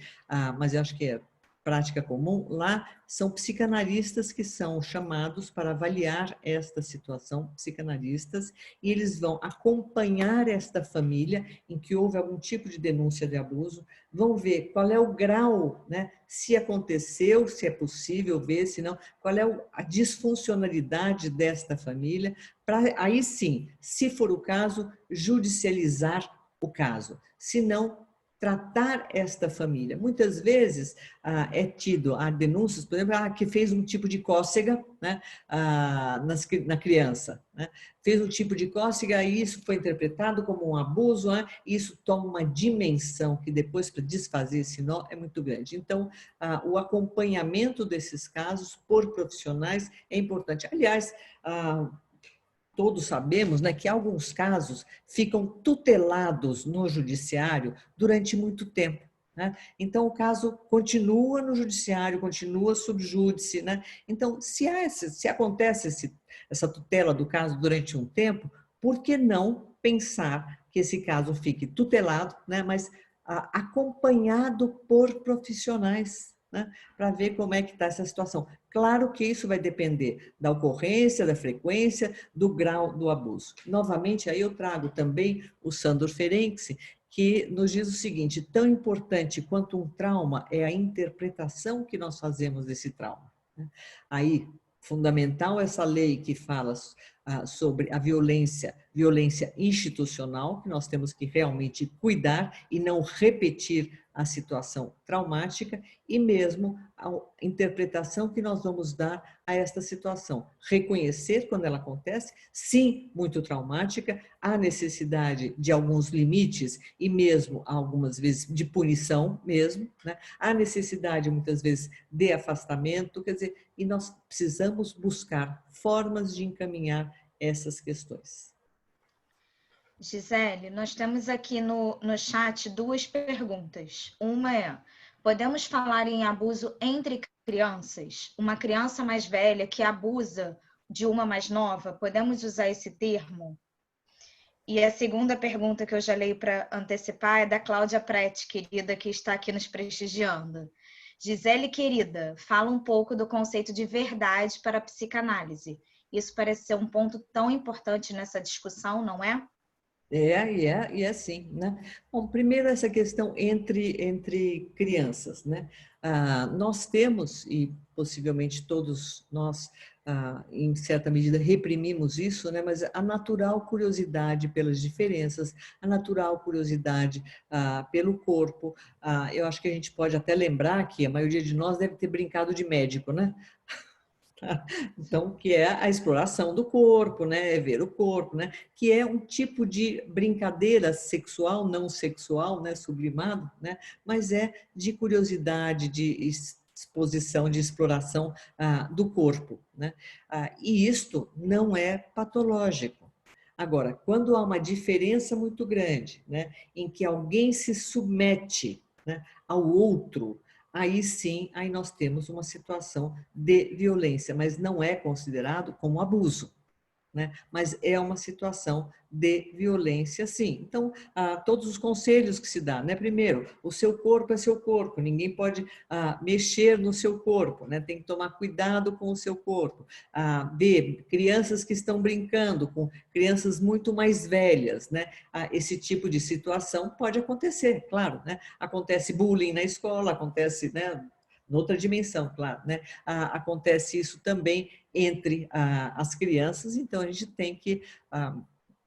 mas eu acho que é prática comum, lá são psicanalistas que são chamados para avaliar esta situação, psicanalistas, e eles vão acompanhar esta família em que houve algum tipo de denúncia de abuso, vão ver qual é o grau, né, se aconteceu, se é possível ver, se não, qual é a disfuncionalidade desta família, para aí sim, se for o caso, judicializar o caso. Se não, tratar esta família. Muitas vezes é tido há denúncias, por exemplo, que fez um tipo de cócega, né, na criança, né? Fez um tipo de cócega e isso foi interpretado como um abuso, né? E isso toma uma dimensão que depois, para desfazer esse nó, é muito grande. Então, o acompanhamento desses casos por profissionais é importante. Aliás, todos sabemos, né, que alguns casos ficam tutelados no judiciário durante muito tempo, né? Então, o caso continua no judiciário, continua sob júdice, né? Então, se acontece essa tutela do caso durante um tempo, por que não pensar que esse caso fique tutelado, né, mas acompanhado por profissionais, né, para ver como é que está essa situação. Claro que isso vai depender da ocorrência, da frequência, do grau do abuso. Novamente, aí eu trago também o Sandor Ferenczi, que nos diz o seguinte: tão importante quanto um trauma é a interpretação que nós fazemos desse trauma. Aí, fundamental essa lei que fala sobre a violência institucional, que nós temos que realmente cuidar e não repetir a situação traumática, e mesmo a interpretação que nós vamos dar a esta situação. Reconhecer quando ela acontece, sim, muito traumática, há necessidade de alguns limites e mesmo, algumas vezes, de punição mesmo, né? Há necessidade, muitas vezes, de afastamento, quer dizer, e nós precisamos buscar formas de encaminhar essas questões. Gisele, nós temos aqui no chat duas perguntas. Uma é: podemos falar em abuso entre crianças? Uma criança mais velha que abusa de uma mais nova, podemos usar esse termo? E a segunda pergunta que eu já leio para antecipar é da Cláudia Prete, querida, que está aqui nos prestigiando. Gisele, querida, fala um pouco do conceito de verdade para a psicanálise. Isso parece ser um ponto tão importante nessa discussão, não é? É sim, né? Bom, primeiro essa questão entre crianças, né? Nós temos, e possivelmente todos nós, em certa medida, reprimimos isso, né? Mas a natural curiosidade pelas diferenças, a natural curiosidade pelo corpo, eu acho que a gente pode até lembrar que a maioria de nós deve ter brincado de médico, né? Então, que é a exploração do corpo, né? É ver o corpo, né? Que é um tipo de brincadeira sexual, não sexual, né? Sublimado, né? Mas é de curiosidade, de exposição, de exploração do corpo, né? E isto não é patológico. Agora, quando há uma diferença muito grande, né? Em que alguém se submete, né, ao outro, aí sim, aí nós temos uma situação de violência, mas não é considerado como abuso, né? Mas é uma situação de violência, sim. Então, todos os conselhos que se dá, né? Primeiro, o seu corpo é seu corpo, ninguém pode mexer no seu corpo, né? Tem que tomar cuidado com o seu corpo. B, crianças que estão brincando com crianças muito mais velhas, né? Esse tipo de situação pode acontecer, claro, né? Acontece bullying na escola, acontece, né? Noutra dimensão, claro, né? Acontece isso também entre as crianças, então a gente tem que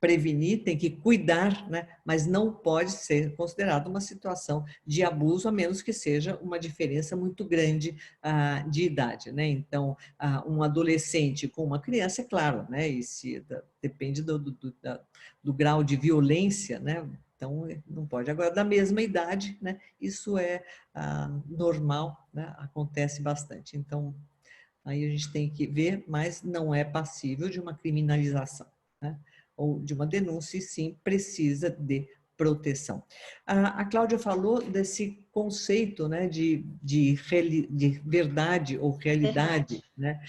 prevenir, tem que cuidar, né? Mas não pode ser considerado uma situação de abuso, a menos que seja uma diferença muito grande de idade, né? Então, um adolescente com uma criança, é claro, né? E se depende do grau de violência, né? Então, não pode. Agora, da mesma idade, né? Isso é normal, né? Acontece bastante. Então, aí a gente tem que ver, mas não é passível de uma criminalização, né? Ou de uma denúncia, e sim precisa de proteção. A Cláudia falou desse conceito, né, de verdade ou realidade, Verdade. né?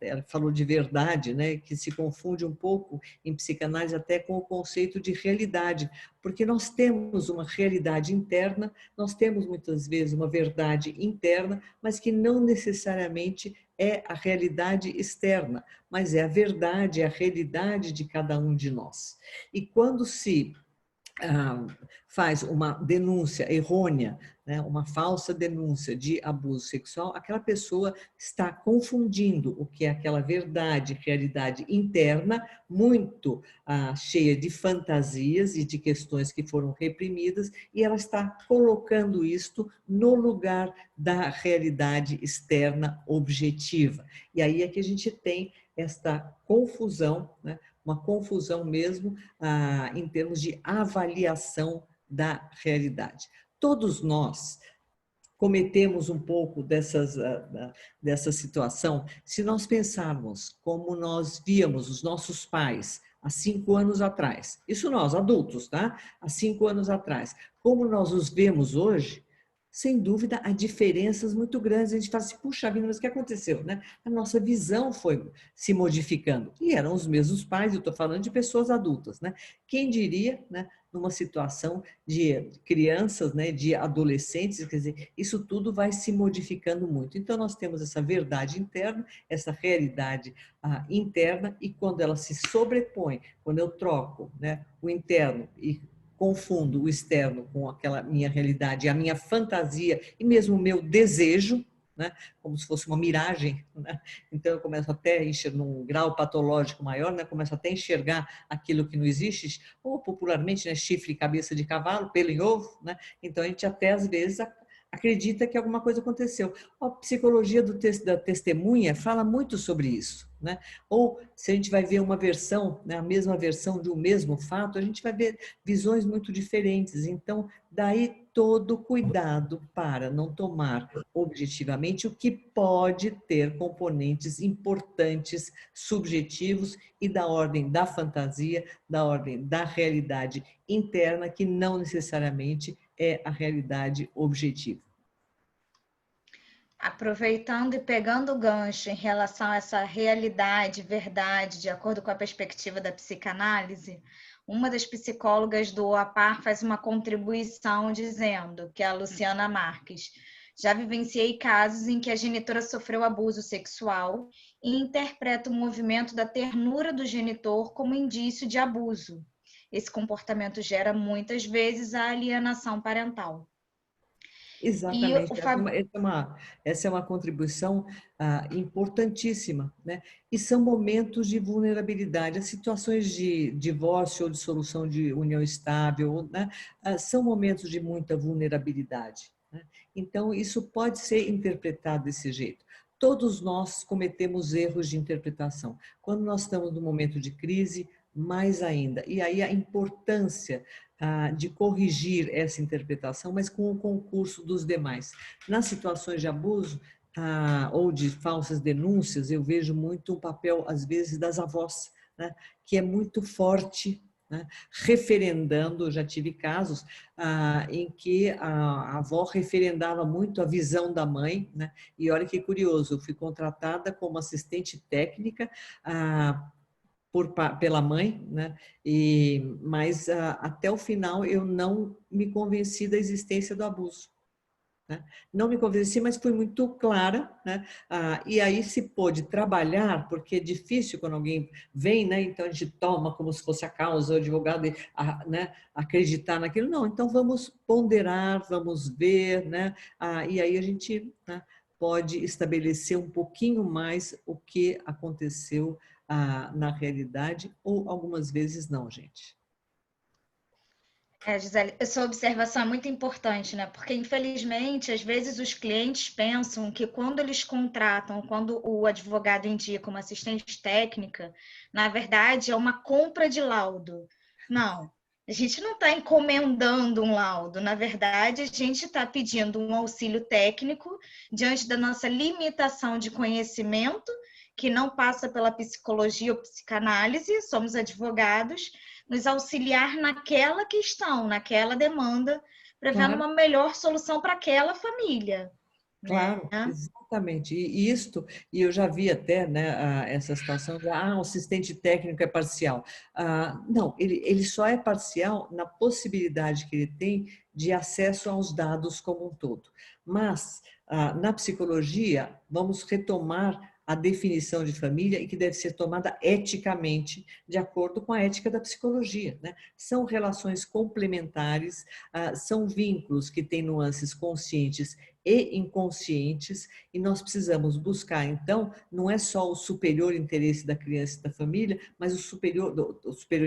Ela falou de verdade, né, que se confunde um pouco em psicanálise até com o conceito de realidade, porque nós temos uma realidade interna, nós temos muitas vezes uma verdade interna, mas que não necessariamente é a realidade externa, mas é a verdade, é a realidade de cada um de nós. E quando se faz uma denúncia errônea, né, uma falsa denúncia de abuso sexual, aquela pessoa está confundindo o que é aquela verdade, realidade interna, muito cheia de fantasias e de questões que foram reprimidas, e ela está colocando isto no lugar da realidade externa objetiva. E aí é que a gente tem esta confusão, né, uma confusão mesmo em termos de avaliação da realidade. Todos nós cometemos um pouco dessa situação se nós pensarmos como nós víamos os nossos pais há 5 anos atrás. Isso nós, adultos, tá? Há 5 anos atrás. Como nós os vemos hoje, sem dúvida, há diferenças muito grandes. A gente fala assim, puxa vida, mas o que aconteceu, né? A nossa visão foi se modificando. E eram os mesmos pais, eu estou falando de pessoas adultas, né? Quem diria, né? Numa situação de crianças, né? De adolescentes, quer dizer, isso tudo vai se modificando muito. Então, nós temos essa verdade interna, essa realidade interna, e quando ela se sobrepõe, quando eu troco, né? O interno e confundo o externo com aquela minha realidade, a minha fantasia e mesmo o meu desejo, né? Como se fosse uma miragem, né? Então eu começo até a enxergar num grau patológico maior, né? Começo até a enxergar aquilo que não existe, ou popularmente, né? Chifre, cabeça de cavalo, pelo em ovo, né? Então a gente até às vezes acredita que alguma coisa aconteceu. A psicologia da testemunha fala muito sobre isso, né? Ou se a gente vai ver uma versão, né, a mesma versão de um mesmo fato, a gente vai ver visões muito diferentes. Então, daí todo cuidado para não tomar objetivamente o que pode ter componentes importantes, subjetivos e da ordem da fantasia, da ordem da realidade interna, que não necessariamente é a realidade objetiva. Aproveitando e pegando o gancho em relação a essa realidade, verdade, de acordo com a perspectiva da psicanálise, uma das psicólogas do OAPAR faz uma contribuição dizendo, que é a Luciana Marques: já vivenciei casos em que a genitora sofreu abuso sexual e interpreta o movimento da ternura do genitor como indício de abuso. Esse comportamento gera muitas vezes a alienação parental. E o Exatamente, Fab... essa é uma contribuição importantíssima, né? E são momentos de vulnerabilidade, as situações de divórcio ou de solução de união estável, né? São momentos de muita vulnerabilidade, né? Então, isso pode ser interpretado desse jeito. Todos nós cometemos erros de interpretação. Quando nós estamos num momento de crise, mais ainda. E aí a importância de corrigir essa interpretação, mas com o concurso dos demais. Nas situações de abuso ou de falsas denúncias, eu vejo muito um papel, às vezes, das avós, né, que é muito forte, né, referendando. Já tive casos em que a avó referendava muito a visão da mãe, né, e olha que curioso, eu fui contratada como assistente técnica pela mãe, né? Mas até o final eu não me convenci da existência do abuso, né? Não me convenci, mas fui muito clara, né? E aí se pôde trabalhar, porque é difícil quando alguém vem, né? Então a gente toma como se fosse a causa, o advogado, né? Acreditar naquilo. Não, então vamos ponderar, vamos ver, né? E aí a gente, né, pode estabelecer um pouquinho mais o que aconteceu na realidade, ou algumas vezes não, gente. Gisele, essa observação é muito importante, né? Porque, infelizmente, às vezes os clientes pensam que quando eles contratam, quando o advogado indica uma assistente técnica, na verdade é uma compra de laudo. Não, a gente não está encomendando um laudo. Na verdade, a gente está pedindo um auxílio técnico diante da nossa limitação de conhecimento, que não passa pela psicologia ou psicanálise, somos advogados, nos auxiliar naquela questão, naquela demanda, prevendo Claro. uma melhor solução para aquela família, né? Claro, exatamente. E eu já vi até, né, essa situação de o assistente técnico é parcial. Não, ele só é parcial na possibilidade que ele tem de acesso aos dados como um todo. Mas, na psicologia, vamos retomar a definição de família e que deve ser tomada eticamente, de acordo com a ética da psicologia, né? São relações complementares, são vínculos que têm nuances conscientes e inconscientes, e nós precisamos buscar, então, não é só o superior interesse da criança e da família, mas o superior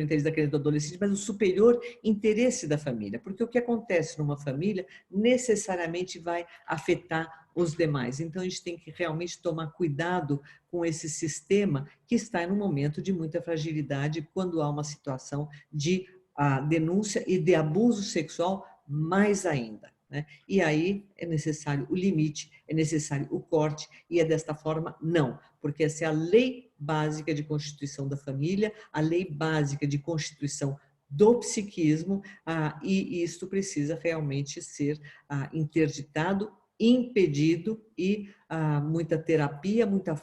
interesse da criança e do adolescente, mas o superior interesse da família, porque o que acontece numa família necessariamente vai afetar os demais. Então, a gente tem que realmente tomar cuidado com esse sistema que está em um momento de muita fragilidade quando há uma situação de denúncia e de abuso sexual, mais ainda, né? E aí é necessário o limite, é necessário o corte, e é desta forma, não, porque essa é a lei básica de constituição da família, a lei básica de constituição do psiquismo, e isto precisa realmente ser interditado, impedido, e muita terapia, muita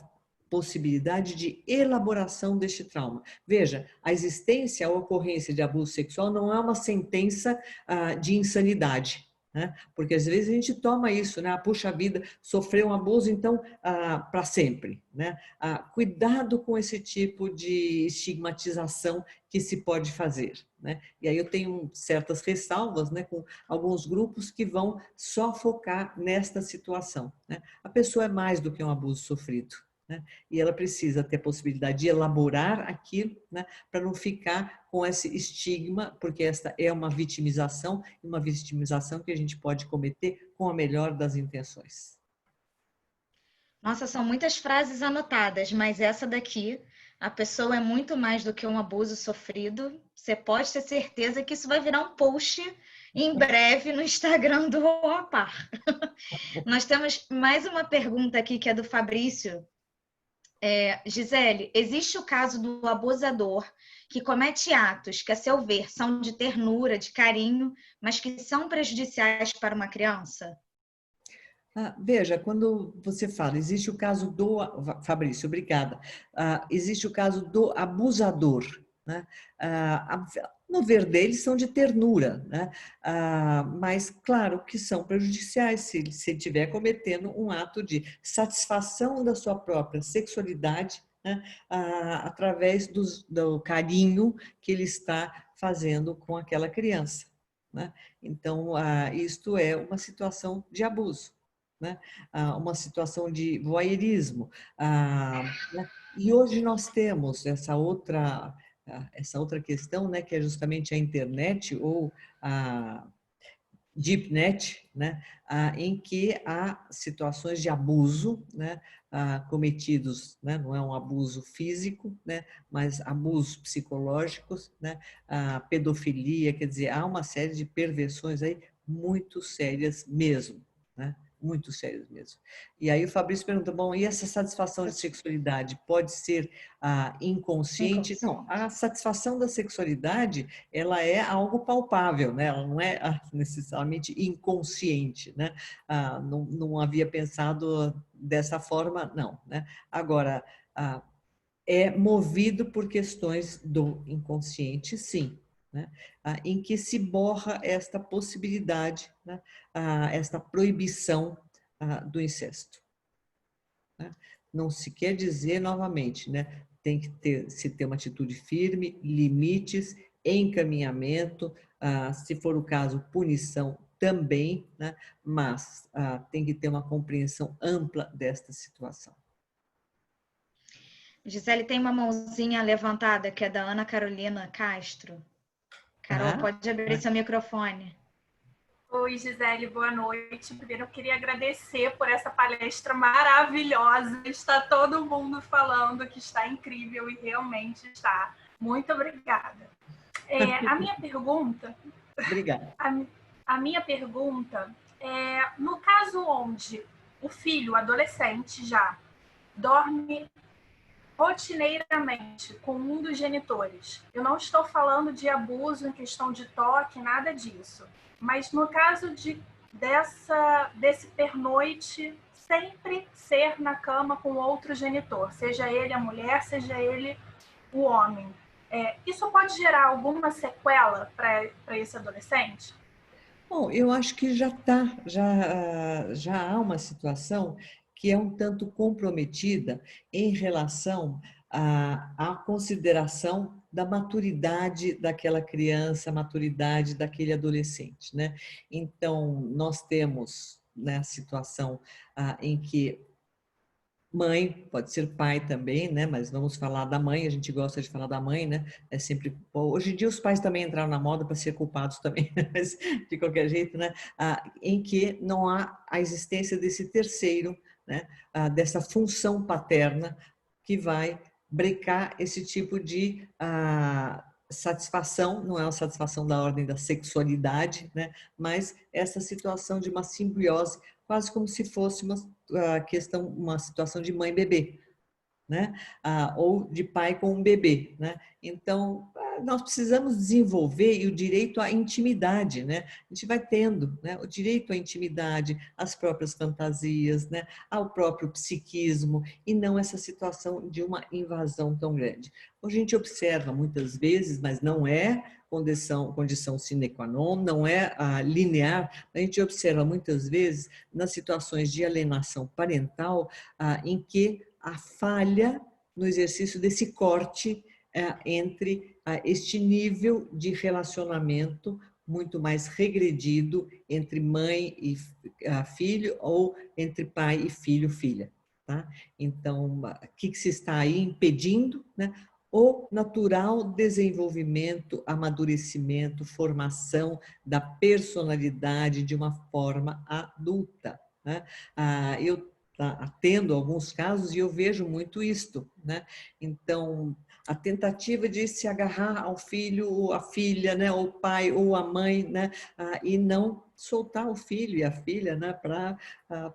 possibilidade de elaboração deste trauma. Veja, a existência, a ocorrência de abuso sexual não é uma sentença de insanidade, né? Porque às vezes a gente toma isso, né? Puxa vida, sofreu um abuso, então para sempre, né? Cuidado com esse tipo de estigmatização que se pode fazer, né? E aí eu tenho certas ressalvas, né, com alguns grupos que vão só focar nesta situação, né? A pessoa é mais do que um abuso sofrido. né? E ela precisa ter a possibilidade de elaborar aquilo, né? Para não ficar com esse estigma, porque esta é uma vitimização que a gente pode cometer com a melhor das intenções. Nossa, são muitas frases anotadas, mas essa daqui, a pessoa é muito mais do que um abuso sofrido. Você pode ter certeza que isso vai virar um post em breve no Instagram do OAPAR. Nós temos mais uma pergunta aqui que é do Fabrício. Gisele, existe o caso do abusador que comete atos que, a seu ver, são de ternura, de carinho, mas que são prejudiciais para uma criança? Veja, quando você fala, existe o caso do... Fabrício, obrigada. Existe o caso do abusador, né? No ver deles, são de ternura, né? Mas, claro, que são prejudiciais se ele estiver cometendo um ato de satisfação da sua própria sexualidade, né? Através do carinho que ele está fazendo com aquela criança, né? Então, isto é uma situação de abuso, né? Uma situação de voyeurismo. Né? E hoje nós temos essa outra questão, né, que é justamente a internet ou a deep net, né, em que há situações de abuso, né, cometidos, né, não é um abuso físico, né, mas abusos psicológicos, né, pedofilia, quer dizer, há uma série de perversões aí muito sérias mesmo, né? Muito sérias mesmo. E aí o Fabrício pergunta, bom, e essa satisfação de sexualidade pode ser inconsciente? Não, a satisfação da sexualidade, ela é algo palpável, né? Ela não é necessariamente inconsciente, né? Não havia pensado dessa forma, não, né? Agora, é movido por questões do inconsciente, sim, né? Em que se borra esta possibilidade, né? Esta proibição do incesto, né? Não se quer dizer novamente, né? Tem que se ter uma atitude firme, limites, encaminhamento, se for o caso, punição também, né? Mas tem que ter uma compreensão ampla desta situação. Gisele, tem uma mãozinha levantada que é da Ana Carolina Castro. Carol, pode abrir seu microfone. Oi, Gisele, boa noite. Primeiro, eu queria agradecer por essa palestra maravilhosa. Está todo mundo falando que está incrível e realmente está. Muito obrigada. A minha pergunta... Obrigada. A minha pergunta é, no caso onde o filho, adolescente já, dorme rotineiramente com um dos genitores. Eu não estou falando de abuso em questão de toque, nada disso. Mas no caso desse pernoite sempre ser na cama com outro genitor, seja ele a mulher, seja ele o homem. Isso pode gerar alguma sequela para esse adolescente? Bom, eu acho que já há uma situação que é um tanto comprometida em relação à consideração da maturidade daquela criança, maturidade daquele adolescente, né? Então, nós temos, né, a situação em que mãe, pode ser pai também, né? Mas vamos falar da mãe, a gente gosta de falar da mãe, né? É sempre. Hoje em dia os pais também entraram na moda para ser culpados também, mas de qualquer jeito, né? Em que não há a existência desse terceiro, né? Dessa função paterna que vai brecar esse tipo de satisfação, não é uma satisfação da ordem da sexualidade, né? Mas essa situação de uma simbiose, quase como se fosse uma situação de mãe e bebê, né? Ou de pai com um bebê, né? Então, nós precisamos desenvolver o direito à intimidade, né? A gente vai tendo, né, o direito à intimidade, às próprias fantasias, né, ao próprio psiquismo, e não essa situação de uma invasão tão grande. A gente observa muitas vezes, mas não é condição sine qua non, não é linear, a gente observa muitas vezes nas situações de alienação parental em que a falha no exercício desse corte entre este nível de relacionamento muito mais regredido entre mãe e filho ou entre pai e filho, filha. tá? Então, o que se está aí impedindo, né? O natural desenvolvimento, amadurecimento, formação da personalidade de uma forma adulta, né? Eu atendo alguns casos e eu vejo muito isto, né? Então, a tentativa de se agarrar ao filho ou à filha, né? Ou o pai ou a mãe, né? E não soltar o filho e a filha, né? Para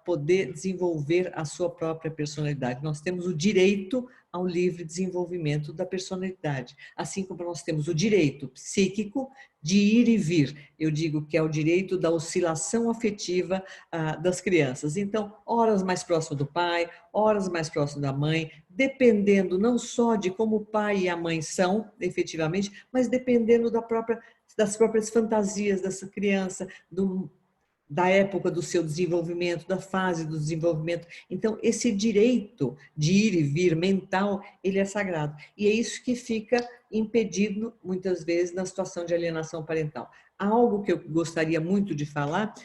poder desenvolver a sua própria personalidade. Nós temos o direito ao livre desenvolvimento da personalidade, assim como nós temos o direito psíquico de ir e vir. Eu digo que é o direito da oscilação afetiva das crianças. Então, horas mais próximo do pai, horas mais próximo da mãe, dependendo não só de como o pai e a mãe são, efetivamente, mas dependendo das próprias fantasias dessa criança, da época do seu desenvolvimento, da fase do desenvolvimento. Então, esse direito de ir e vir mental, ele é sagrado. E é isso que fica impedido, muitas vezes, na situação de alienação parental. Algo que eu gostaria muito de falar,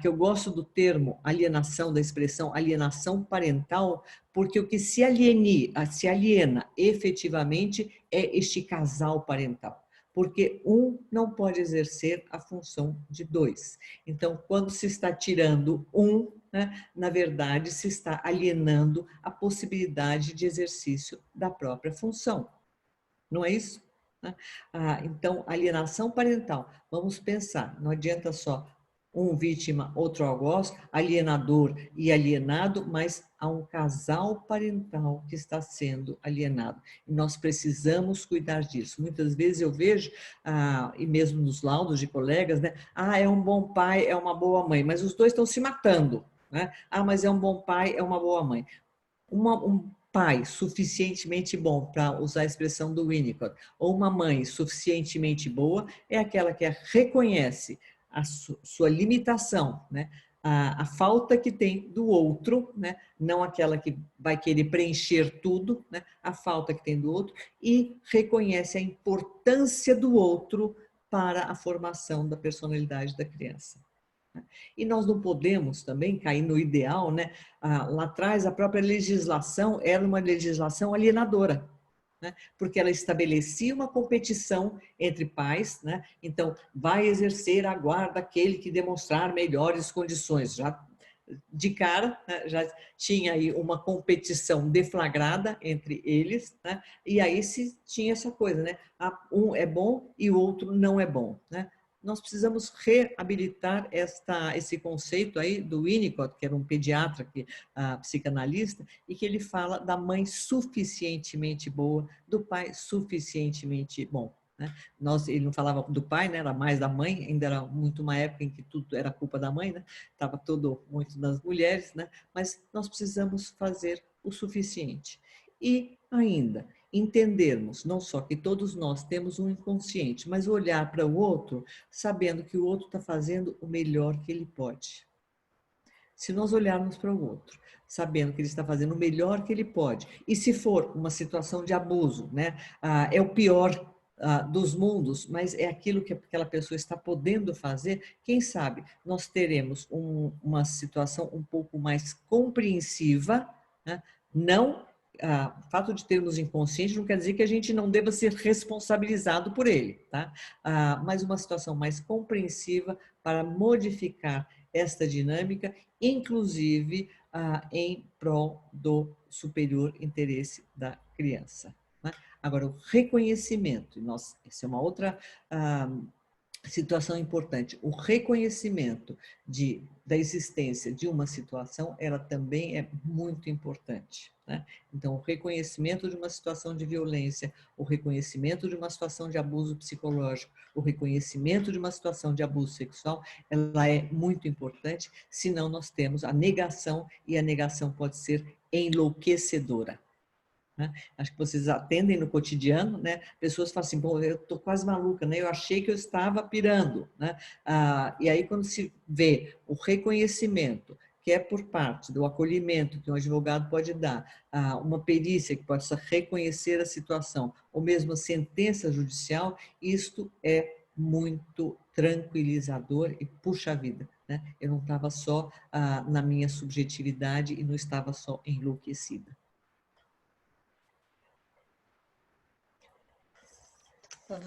que eu gosto do termo alienação, da expressão alienação parental, porque o que se aliena efetivamente é este casal parental. Porque um não pode exercer a função de dois. Então, quando se está tirando um, né, na verdade, se está alienando a possibilidade de exercício da própria função. Não é isso? Então, alienação parental. Vamos pensar, não adianta só um vítima, outro algoz, alienador e alienado, mas há um casal parental que está sendo alienado. E nós precisamos cuidar disso. Muitas vezes eu vejo, e mesmo nos laudos de colegas, né? É um bom pai, é uma boa mãe, mas os dois estão se matando, né? Mas é um bom pai, é uma boa mãe. Um pai suficientemente bom, para usar a expressão do Winnicott, ou uma mãe suficientemente boa, é aquela que reconhece a sua limitação, né? A falta que tem do outro, né? Não aquela que vai querer preencher tudo, né? A falta que tem do outro, e reconhece a importância do outro para a formação da personalidade da criança. E nós não podemos também cair no ideal, né? Lá atrás, a própria legislação era uma legislação alienadora, né? Porque ela estabelecia uma competição entre pais, né? Então, vai exercer a guarda aquele que demonstrar melhores condições. Já de cara, né? Já tinha aí uma competição deflagrada entre eles, né? E aí se tinha essa coisa, né? Um é bom e o outro não é bom, né? Nós precisamos reabilitar esse conceito aí do Winnicott, que era um pediatra, psicanalista, e que ele fala da mãe suficientemente boa, do pai suficientemente bom. Né? Ele não falava do pai, né? Era mais da mãe, ainda era muito uma época em que tudo era culpa da mãe, né? Estava tudo muito nas mulheres, né? Mas nós precisamos fazer o suficiente. E ainda, entendermos não só que todos nós temos um inconsciente, mas olhar para o outro sabendo que o outro está fazendo o melhor que ele pode. Se nós olharmos para o outro sabendo que ele está fazendo o melhor que ele pode, e se for uma situação de abuso, né, é o pior dos mundos, mas é aquilo que aquela pessoa está podendo fazer, quem sabe nós teremos uma situação um pouco mais compreensiva, né, não o fato de termos inconsciente não quer dizer que a gente não deva ser responsabilizado por ele, tá? Mas uma situação mais compreensiva para modificar esta dinâmica, inclusive em prol do superior interesse da criança. Né? Agora, o reconhecimento, essa é uma outra situação importante. O reconhecimento da existência de uma situação, ela também é muito importante. Né? Então, o reconhecimento de uma situação de violência, o reconhecimento de uma situação de abuso psicológico, o reconhecimento de uma situação de abuso sexual, ela é muito importante, senão nós temos a negação, e a negação pode ser enlouquecedora. Né? Acho que vocês atendem no cotidiano, né? Pessoas falam assim, bom, eu estou quase maluca, né? Eu achei que eu estava pirando, né? E aí quando se vê o reconhecimento, que é por parte do acolhimento que um advogado pode dar, uma perícia que possa reconhecer a situação, ou mesmo a sentença judicial, isto é muito tranquilizador e puxa vida, né? Eu não estava só na minha subjetividade e não estava só enlouquecida.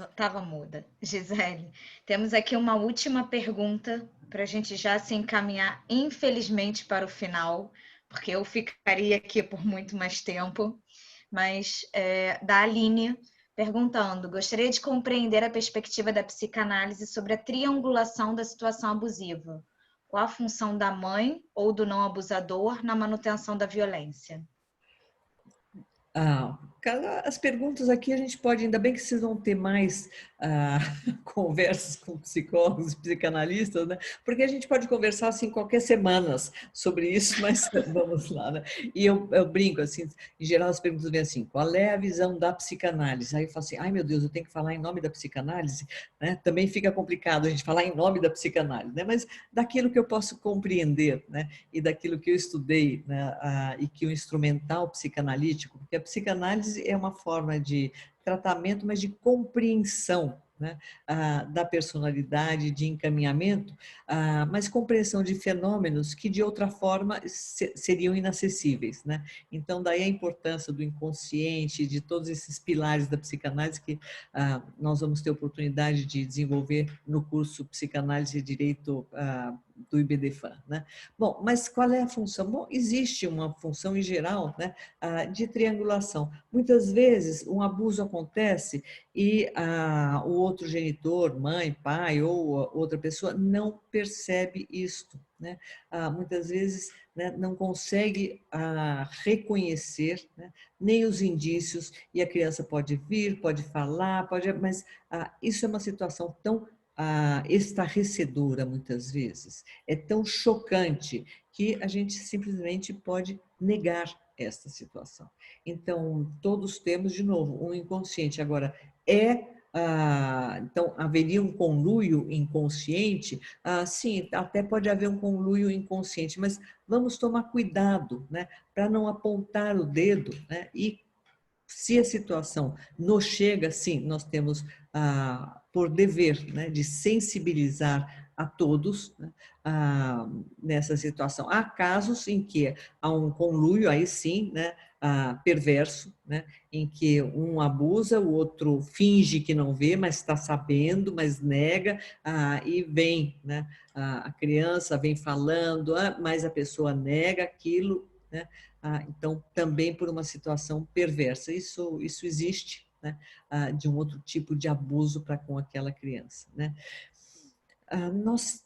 Estava muda. Gisele, temos aqui uma última pergunta para a gente já se encaminhar, infelizmente, para o final, porque eu ficaria aqui por muito mais tempo, mas da Aline, perguntando: gostaria de compreender a perspectiva da psicanálise sobre a triangulação da situação abusiva. Qual a função da mãe ou do não abusador na manutenção da violência? As perguntas aqui a gente pode, ainda bem que vocês vão ter mais conversas com psicólogos, psicanalistas, né? Porque a gente pode conversar assim qualquer semana sobre isso, mas vamos lá, né? E eu brinco assim, em geral as perguntas vêm assim: qual é a visão da psicanálise? Aí eu falo assim: ai meu Deus, eu tenho que falar em nome da psicanálise, né? Também fica complicado a gente falar em nome da psicanálise, né? Mas daquilo que eu posso compreender, né? E daquilo que eu estudei, né? E que o instrumental psicanalítico, porque a psicanálise é uma forma de tratamento, mas de compreensão, né, da personalidade, de encaminhamento, mas compreensão de fenômenos que de outra forma seriam inacessíveis, né? Então daí a importância do inconsciente, de todos esses pilares da psicanálise que nós vamos ter oportunidade de desenvolver no curso Psicanálise e Direito do IBDFAN, né? Bom, mas qual é a função? Bom, existe uma função em geral, né, de triangulação. Muitas vezes um abuso acontece e o outro genitor, mãe, pai ou outra pessoa não percebe isto, né? Muitas vezes, né, não consegue reconhecer, né, nem os indícios, e a criança pode vir, pode falar, mas isso é uma situação tão estarrecedora muitas vezes, é tão chocante que a gente simplesmente pode negar esta situação. Então, todos temos, de novo, um inconsciente. Agora, então, haveria um conluio inconsciente? Sim, até pode haver um conluio inconsciente, mas vamos tomar cuidado, né, para não apontar o dedo, né, e se a situação nos chega, sim, nós temos por dever, né, de sensibilizar a todos, né, nessa situação. Há casos em que há um conluio, aí sim, né, perverso, né, em que um abusa, o outro finge que não vê, mas está sabendo, mas nega, e vem, né, a criança vem falando, mas a pessoa nega aquilo, né? Então, também por uma situação perversa. Isso existe, né? De um outro tipo de abuso para com aquela criança, né? Nós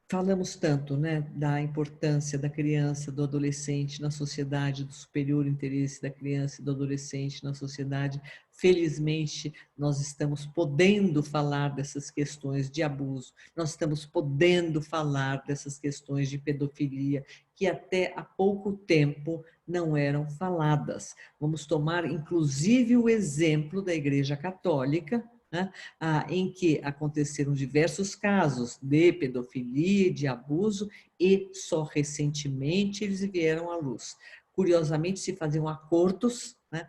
falamos tanto, né, da importância da criança, do adolescente na sociedade, do superior interesse da criança e do adolescente na sociedade. Felizmente, nós estamos podendo falar dessas questões de abuso, nós estamos podendo falar dessas questões de pedofilia, que até há pouco tempo não eram faladas. Vamos tomar, inclusive, o exemplo da Igreja Católica, né, em que aconteceram diversos casos de pedofilia, de abuso, e só recentemente eles vieram à luz. Curiosamente, se faziam acordos, né,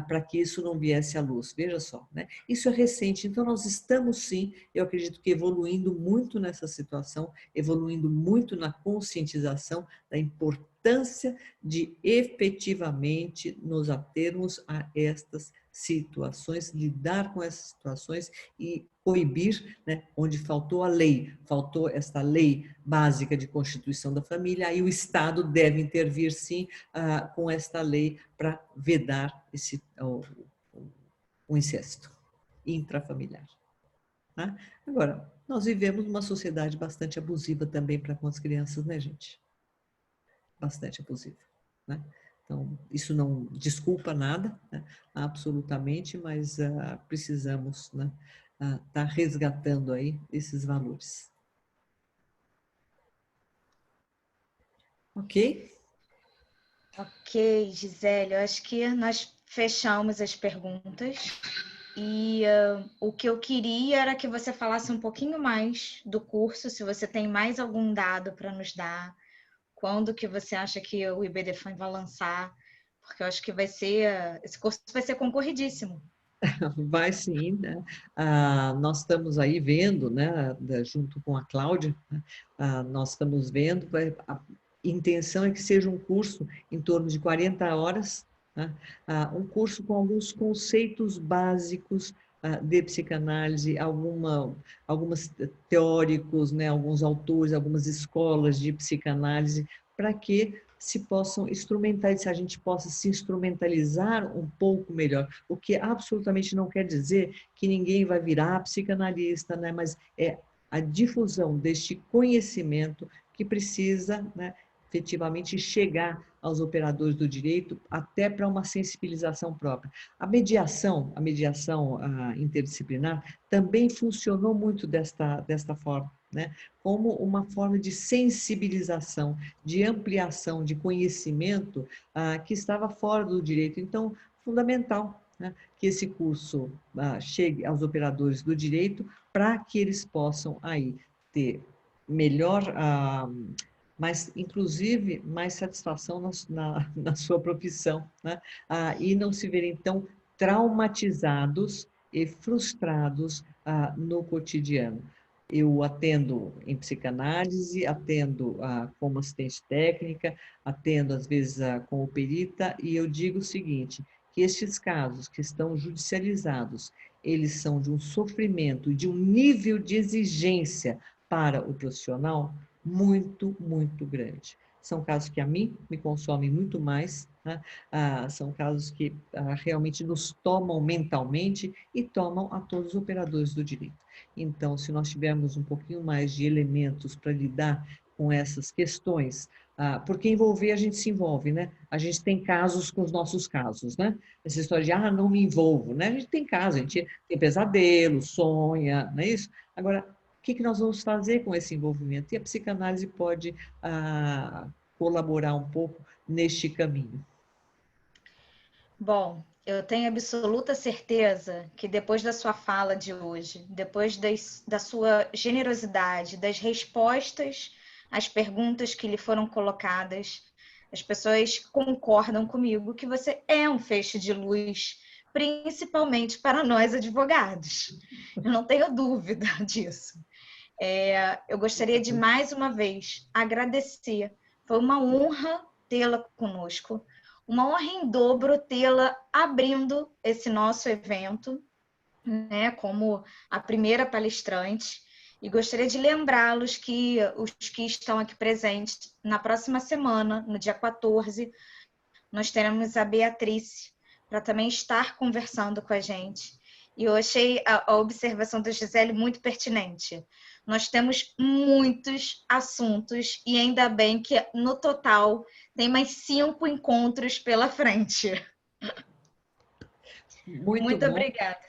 para que isso não viesse à luz. Veja só, né? Isso é recente, então nós estamos sim, eu acredito que evoluindo muito nessa situação, evoluindo muito na conscientização da importância de efetivamente nos atermos a estas situações, lidar com essas situações e coibir, né, onde faltou a lei, faltou esta lei básica de constituição da família, aí o Estado deve intervir sim com esta lei para vedar o incesto intrafamiliar. Tá? Agora, nós vivemos numa sociedade bastante abusiva também para com as crianças, né, gente? Bastante abusiva, né? Então, isso não desculpa nada, né, absolutamente, mas precisamos, né, tá resgatando aí esses valores. Ok? Ok, Gisele, eu acho que nós fechamos as perguntas e o que eu queria era que você falasse um pouquinho mais do curso, se você tem mais algum dado para nos dar, quando que você acha que o IBDFAN vai lançar, porque eu acho que esse curso vai ser concorridíssimo. Vai sim, né? Nós estamos aí vendo, né, junto com a Cláudia, né, nós estamos vendo, a intenção é que seja um curso em torno de 40 horas, né, um curso com alguns conceitos básicos de psicanálise, algumas teóricos, né, alguns autores, algumas escolas de psicanálise, para que se possam instrumentalizar, a gente possa se instrumentalizar um pouco melhor, o que absolutamente não quer dizer que ninguém vai virar psicanalista, né? Mas é a difusão deste conhecimento que precisa, né, efetivamente chegar aos operadores do direito, até para uma sensibilização própria. A mediação interdisciplinar também funcionou muito desta forma, né? Como uma forma de sensibilização, de ampliação de conhecimento que estava fora do direito. Então, fundamental, né, que esse curso chegue aos operadores do direito para que eles possam aí ter melhor, mas inclusive mais satisfação na sua profissão, né? E não se verem tão traumatizados e frustrados no cotidiano. Eu atendo em psicanálise, atendo como assistente técnica, atendo às vezes como perita, e eu digo o seguinte, que estes casos que estão judicializados, eles são de um sofrimento, de um nível de exigência para o profissional muito, muito grande. São casos que a mim me consomem muito mais, né? São casos que realmente nos tomam mentalmente e tomam a todos os operadores do direito. Então, se nós tivermos um pouquinho mais de elementos para lidar com essas questões, porque envolver a gente se envolve, né? A gente tem casos com os nossos casos, né? Essa história de, não me envolvo, né? A gente tem casos, a gente tem pesadelo, sonha, não é isso? Agora, o que nós vamos fazer com esse envolvimento? E a psicanálise pode colaborar um pouco neste caminho. Bom, eu tenho absoluta certeza que depois da sua fala de hoje, depois da sua generosidade, das respostas às perguntas que lhe foram colocadas, as pessoas concordam comigo que você é um feixe de luz, principalmente para nós advogados. Eu não tenho dúvida disso. Eu gostaria de mais uma vez agradecer. Foi uma honra tê-la conosco. Uma honra em dobro tê-la abrindo esse nosso evento, né, como a primeira palestrante. E gostaria de lembrá-los que os que estão aqui presentes, na próxima semana, no dia 14, nós teremos a Beatriz para também estar conversando com a gente. E eu achei a observação da Gisele muito pertinente. Nós temos muitos assuntos e ainda bem que no total tem mais 5 encontros pela frente. Muito Muito bom. obrigada.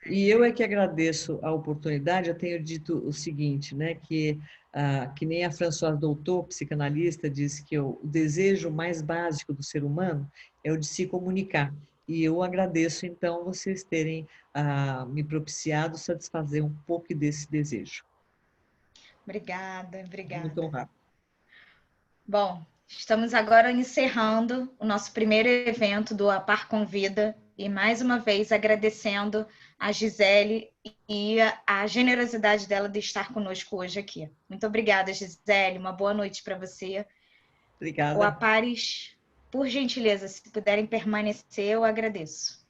E eu é que agradeço a oportunidade. Eu tenho dito o seguinte, né, que nem a Françoise Doutor, psicanalista, disse que o desejo mais básico do ser humano é o de se comunicar. E eu agradeço, então, vocês terem me propiciado satisfazer um pouco desse desejo. Obrigada. Muito honrado. Bom, estamos agora encerrando o nosso primeiro evento do A Par Convida e mais uma vez agradecendo a Gisele e a generosidade dela de estar conosco hoje aqui. Muito obrigada, Gisele. Uma boa noite para você. Obrigada. O Apares, por gentileza, se puderem permanecer, eu agradeço.